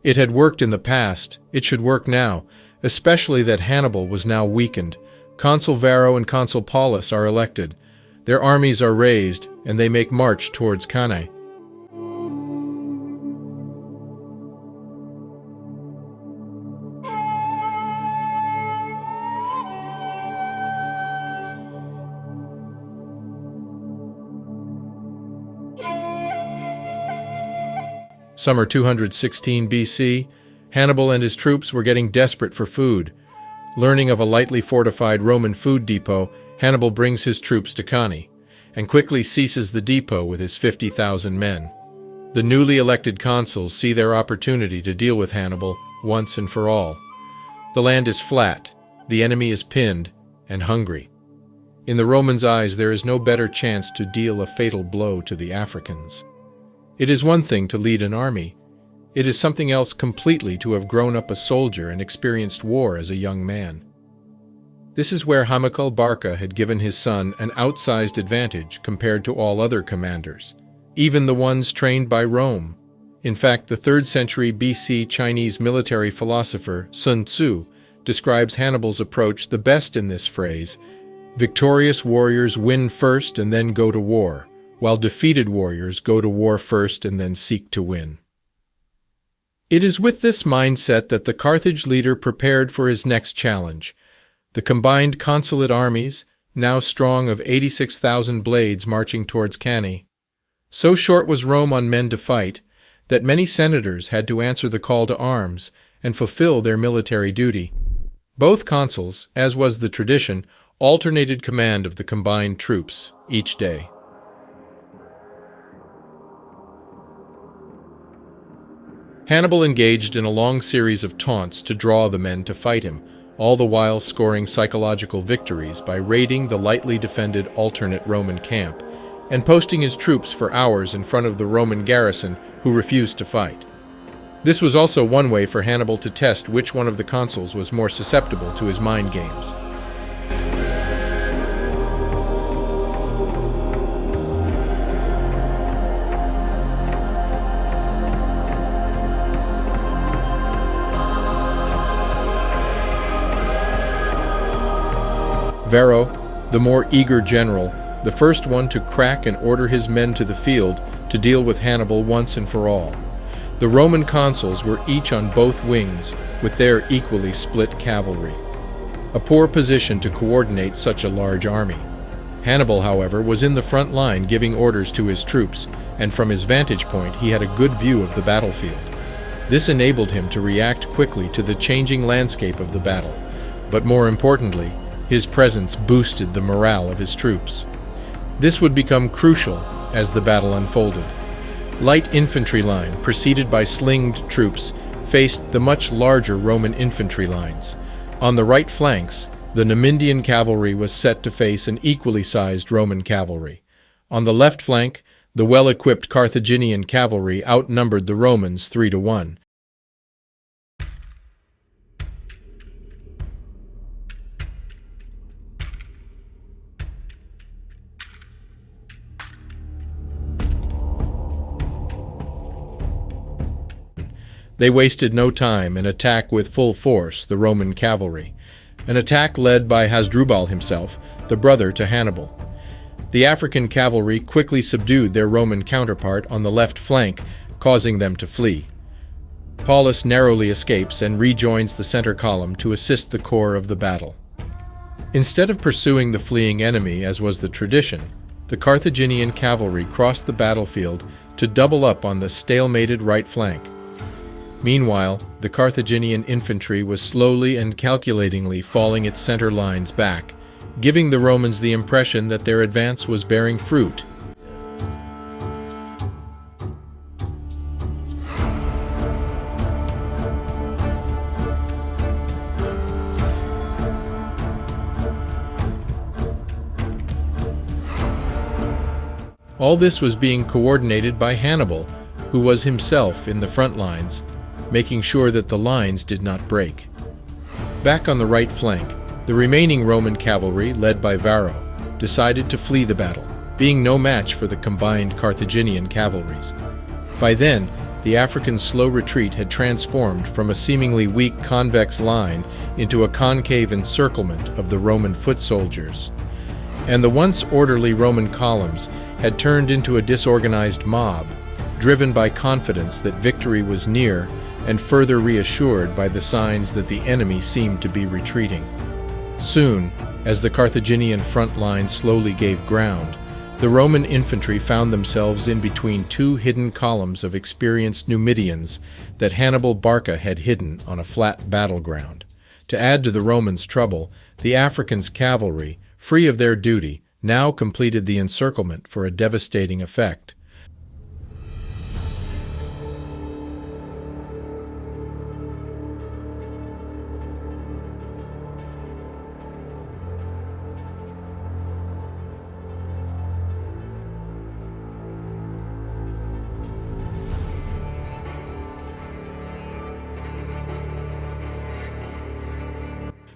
It had worked in the past, it should work now, especially that Hannibal was now weakened. Consul Varro and Consul Paulus are elected. Their armies are raised, and they make march towards Cannae. Summer 216 BC, Hannibal and his troops were getting desperate for food. Learning of a lightly fortified Roman food depot, Hannibal brings his troops to Cannae, and quickly seizes the depot with his 50,000 men. The newly elected consuls see their opportunity to deal with Hannibal once and for all. The land is flat, the enemy is pinned, and hungry. In the Romans' eyes, there is no better chance to deal a fatal blow to the Africans. It is one thing to lead an army. It is something else completely to have grown up a soldier and experienced war as a young man. This is where Hamilcar Barca had given his son an outsized advantage compared to all other commanders, even the ones trained by Rome. In fact, the 3rd century BC Chinese military philosopher Sun Tzu describes Hannibal's approach the best in this phrase: victorious warriors win first and then go to war, while defeated warriors go to war first and then seek to win. It is with this mindset that the Carthage leader prepared for his next challenge. The combined consulate armies, now strong of 86,000 blades marching towards Cannae. So short was Rome on men to fight, that many senators had to answer the call to arms and fulfill their military duty. Both consuls, as was the tradition, alternated command of the combined troops each day. Hannibal engaged in a long series of taunts to draw the men to fight him, all the while scoring psychological victories by raiding the lightly defended alternate Roman camp and posting his troops for hours in front of the Roman garrison who refused to fight. This was also one way for Hannibal to test which one of the consuls was more susceptible to his mind games. Varro, the more eager general, the first one to crack and order his men to the field to deal with Hannibal once and for all. The Roman consuls were each on both wings, with their equally split cavalry. A poor position to coordinate such a large army. Hannibal, however, was in the front line giving orders to his troops, and from his vantage point he had a good view of the battlefield. This enabled him to react quickly to the changing landscape of the battle, but more importantly, his presence boosted the morale of his troops. This would become crucial as the battle unfolded. Light infantry line, preceded by slinged troops, faced the much larger Roman infantry lines. On the right flanks, the Numidian cavalry was set to face an equally sized Roman cavalry. On the left flank, the well-equipped Carthaginian cavalry outnumbered the Romans 3-1. They wasted no time and attacked with full force the Roman cavalry, an attack led by Hasdrubal himself, the brother to Hannibal. The African cavalry quickly subdued their Roman counterpart on the left flank, causing them to flee. Paulus narrowly escapes and rejoins the center column to assist the core of the battle. Instead of pursuing the fleeing enemy, as was the tradition, the Carthaginian cavalry crossed the battlefield to double up on the stalemated right flank. Meanwhile, the Carthaginian infantry was slowly and calculatingly falling its center lines back, giving the Romans the impression that their advance was bearing fruit. All this was being coordinated by Hannibal, who was himself in the front lines, making sure that the lines did not break. Back on the right flank, the remaining Roman cavalry, led by Varro, decided to flee the battle, being no match for the combined Carthaginian cavalries. By then, the Africans' slow retreat had transformed from a seemingly weak convex line into a concave encirclement of the Roman foot soldiers, and the once orderly Roman columns had turned into a disorganized mob, driven by confidence that victory was near and further reassured by the signs that the enemy seemed to be retreating. Soon, as the Carthaginian front line slowly gave ground, The Roman infantry found themselves in between two hidden columns of experienced Numidians that Hannibal Barca had hidden on a flat battleground. To add to the Romans' trouble, the Africans' cavalry, free of their duty, now completed the encirclement for a devastating effect.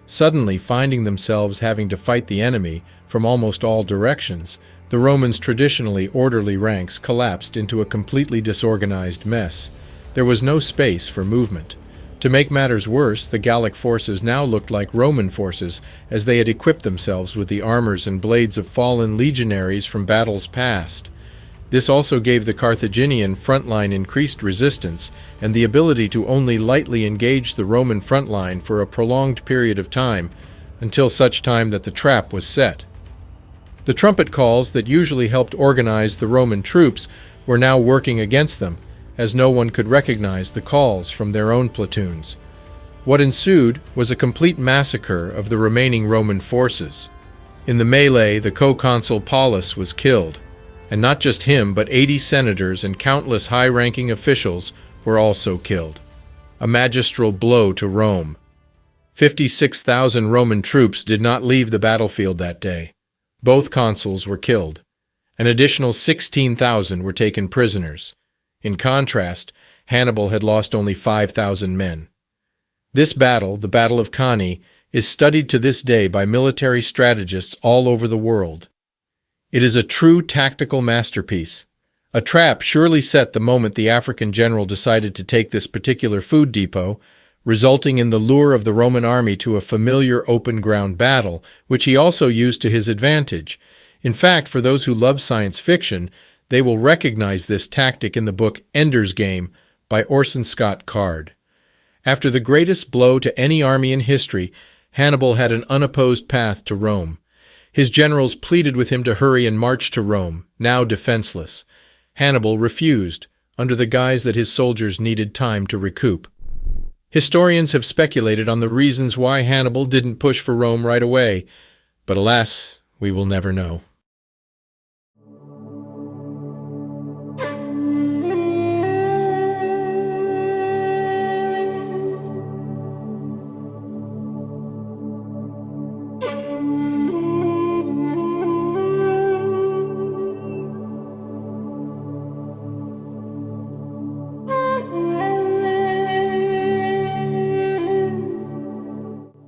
Suddenly finding themselves having to fight the enemy from almost all directions, the Romans' traditionally orderly ranks collapsed into a completely disorganized mess. There was no space for movement. To make matters worse, the Gallic forces now looked like Roman forces, as they had equipped themselves with the armors and blades of fallen legionaries from battles past. This also gave the Carthaginian front line increased resistance and the ability to only lightly engage the Roman front line for a prolonged period of time, until such time that the trap was set. The trumpet calls that usually helped organize the Roman troops were now working against them, as no one could recognize the calls from their own platoons. What ensued was a complete massacre of the remaining Roman forces. In the melee, the co-consul Paulus was killed. And not just him, but 80 senators and countless high-ranking officials were also killed. A magistral blow to Rome. 56,000 Roman troops did not leave the battlefield that day. Both consuls were killed. An additional 16,000 were taken prisoners. In contrast, Hannibal had lost only 5,000 men. This battle, the Battle of Cannae, is studied to this day by military strategists all over the world. It is a true tactical masterpiece. A trap surely set the moment the African general decided to take this particular food depot, resulting in the lure of the Roman army to a familiar open-ground battle, which he also used to his advantage. In fact, for those who love science fiction, they will recognize this tactic in the book Ender's Game by Orson Scott Card. After the greatest blow to any army in history, Hannibal had an unopposed path to Rome. His generals pleaded with him to hurry and march to Rome, now defenseless. Hannibal refused, under the guise that his soldiers needed time to recoup. Historians have speculated on the reasons why Hannibal didn't push for Rome right away, but alas, we will never know.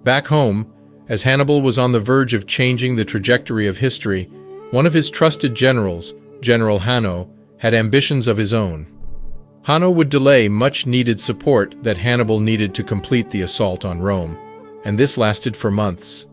Back home, as Hannibal was on the verge of changing the trajectory of history, one of his trusted generals, General Hanno, had ambitions of his own. Hanno would delay much-needed support that Hannibal needed to complete the assault on Rome, and this lasted for months.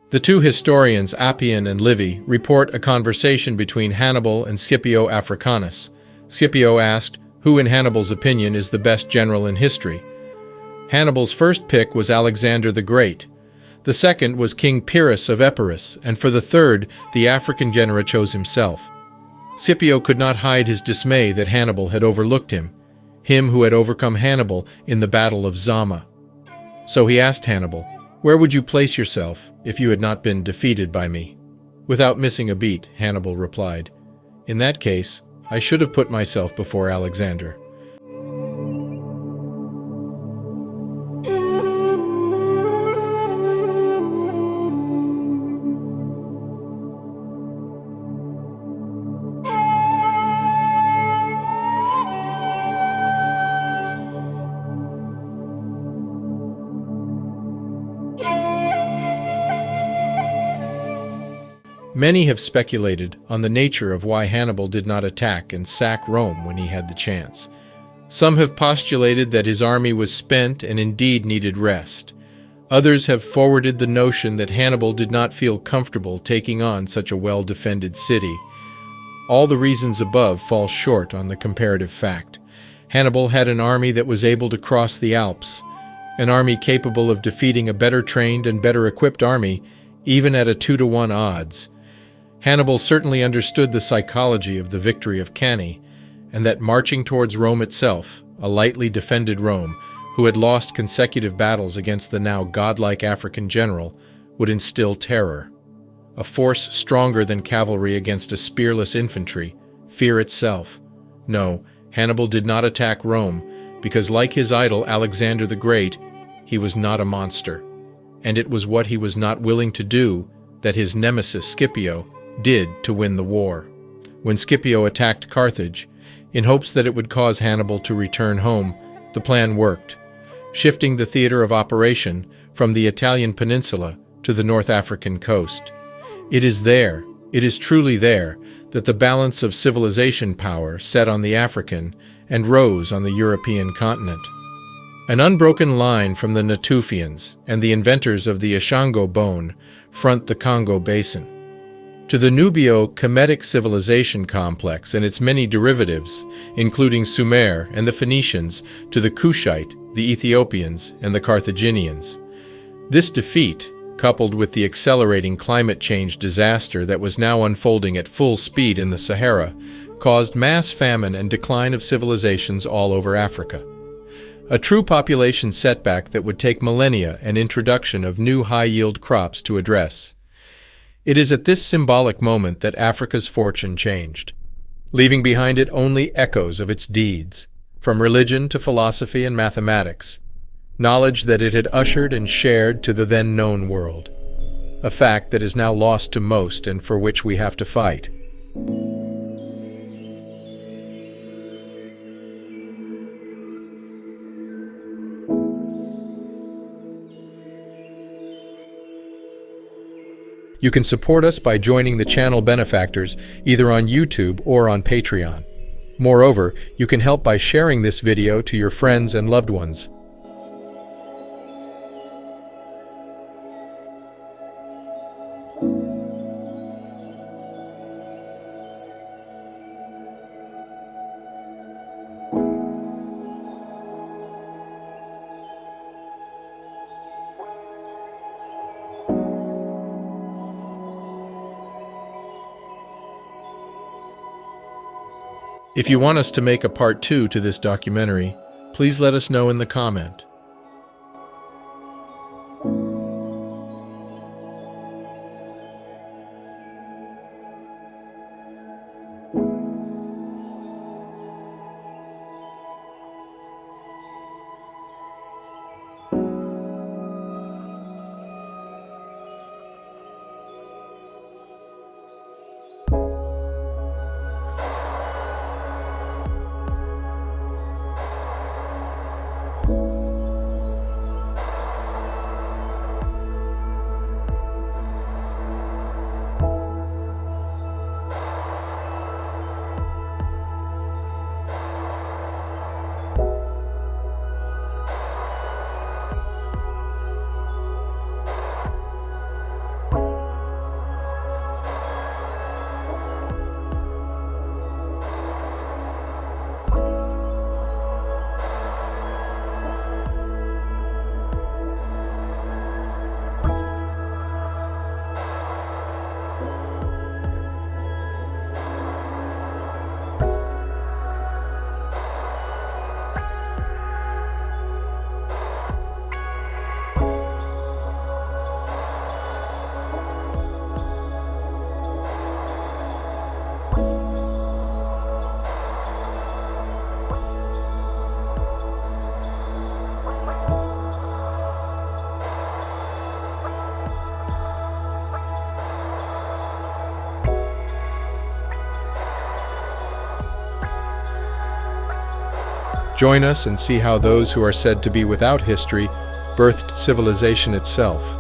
The two historians, Appian and Livy, report a conversation between Hannibal and Scipio Africanus. Scipio asked, who in Hannibal's opinion is the best general in history? Hannibal's first pick was Alexander the Great. The second was King Pyrrhus of Epirus, and for the third, the African general chose himself. Scipio could not hide his dismay that Hannibal had overlooked him who had overcome Hannibal in the Battle of Zama. So he asked Hannibal, where would you place yourself if you had not been defeated by me? Without missing a beat, Hannibal replied, in that case, I should have put myself before Alexander. Many have speculated on the nature of why Hannibal did not attack and sack Rome when he had the chance. Some have postulated that his army was spent and indeed needed rest. Others have forwarded the notion that Hannibal did not feel comfortable taking on such a well-defended city. All the reasons above fall short on the comparative fact. Hannibal had an army that was able to cross the Alps, an army capable of defeating a better trained and better equipped army, even at a 2-to-1 odds. Hannibal certainly understood the psychology of the victory of Cannae, and that marching towards Rome itself, a lightly defended Rome, who had lost consecutive battles against the now godlike African general, would instill terror. A force stronger than cavalry against a spearless infantry, fear itself. No, Hannibal did not attack Rome, because like his idol Alexander the Great, he was not a monster. And it was what he was not willing to do that his nemesis Scipio did to win the war. When Scipio attacked Carthage, in hopes that it would cause Hannibal to return home, the plan worked, shifting the theater of operation from the Italian peninsula to the North African coast. It is truly there, that the balance of civilization power set on the African and rose on the European continent. An unbroken line from the Natufians and the inventors of the Ashango bone front the Congo basin. To the Nubio-Kemetic civilization complex and its many derivatives, including Sumer and the Phoenicians, to the Kushite, the Ethiopians, and the Carthaginians. This defeat, coupled with the accelerating climate change disaster that was now unfolding at full speed in the Sahara, caused mass famine and decline of civilizations all over Africa. A true population setback that would take millennia and introduction of new high-yield crops to address. It is at this symbolic moment that Africa's fortune changed, leaving behind it only echoes of its deeds, from religion to philosophy and mathematics, knowledge that it had ushered and shared to the then-known world, a fact that is now lost to most and for which we have to fight. You can support us by joining the channel benefactors either on YouTube or on Patreon. Moreover, you can help by sharing this video to your friends and loved ones. If you want us to make a part 2 to this documentary, please let us know in the comment. Join us and see how those who are said to be without history birthed civilization itself.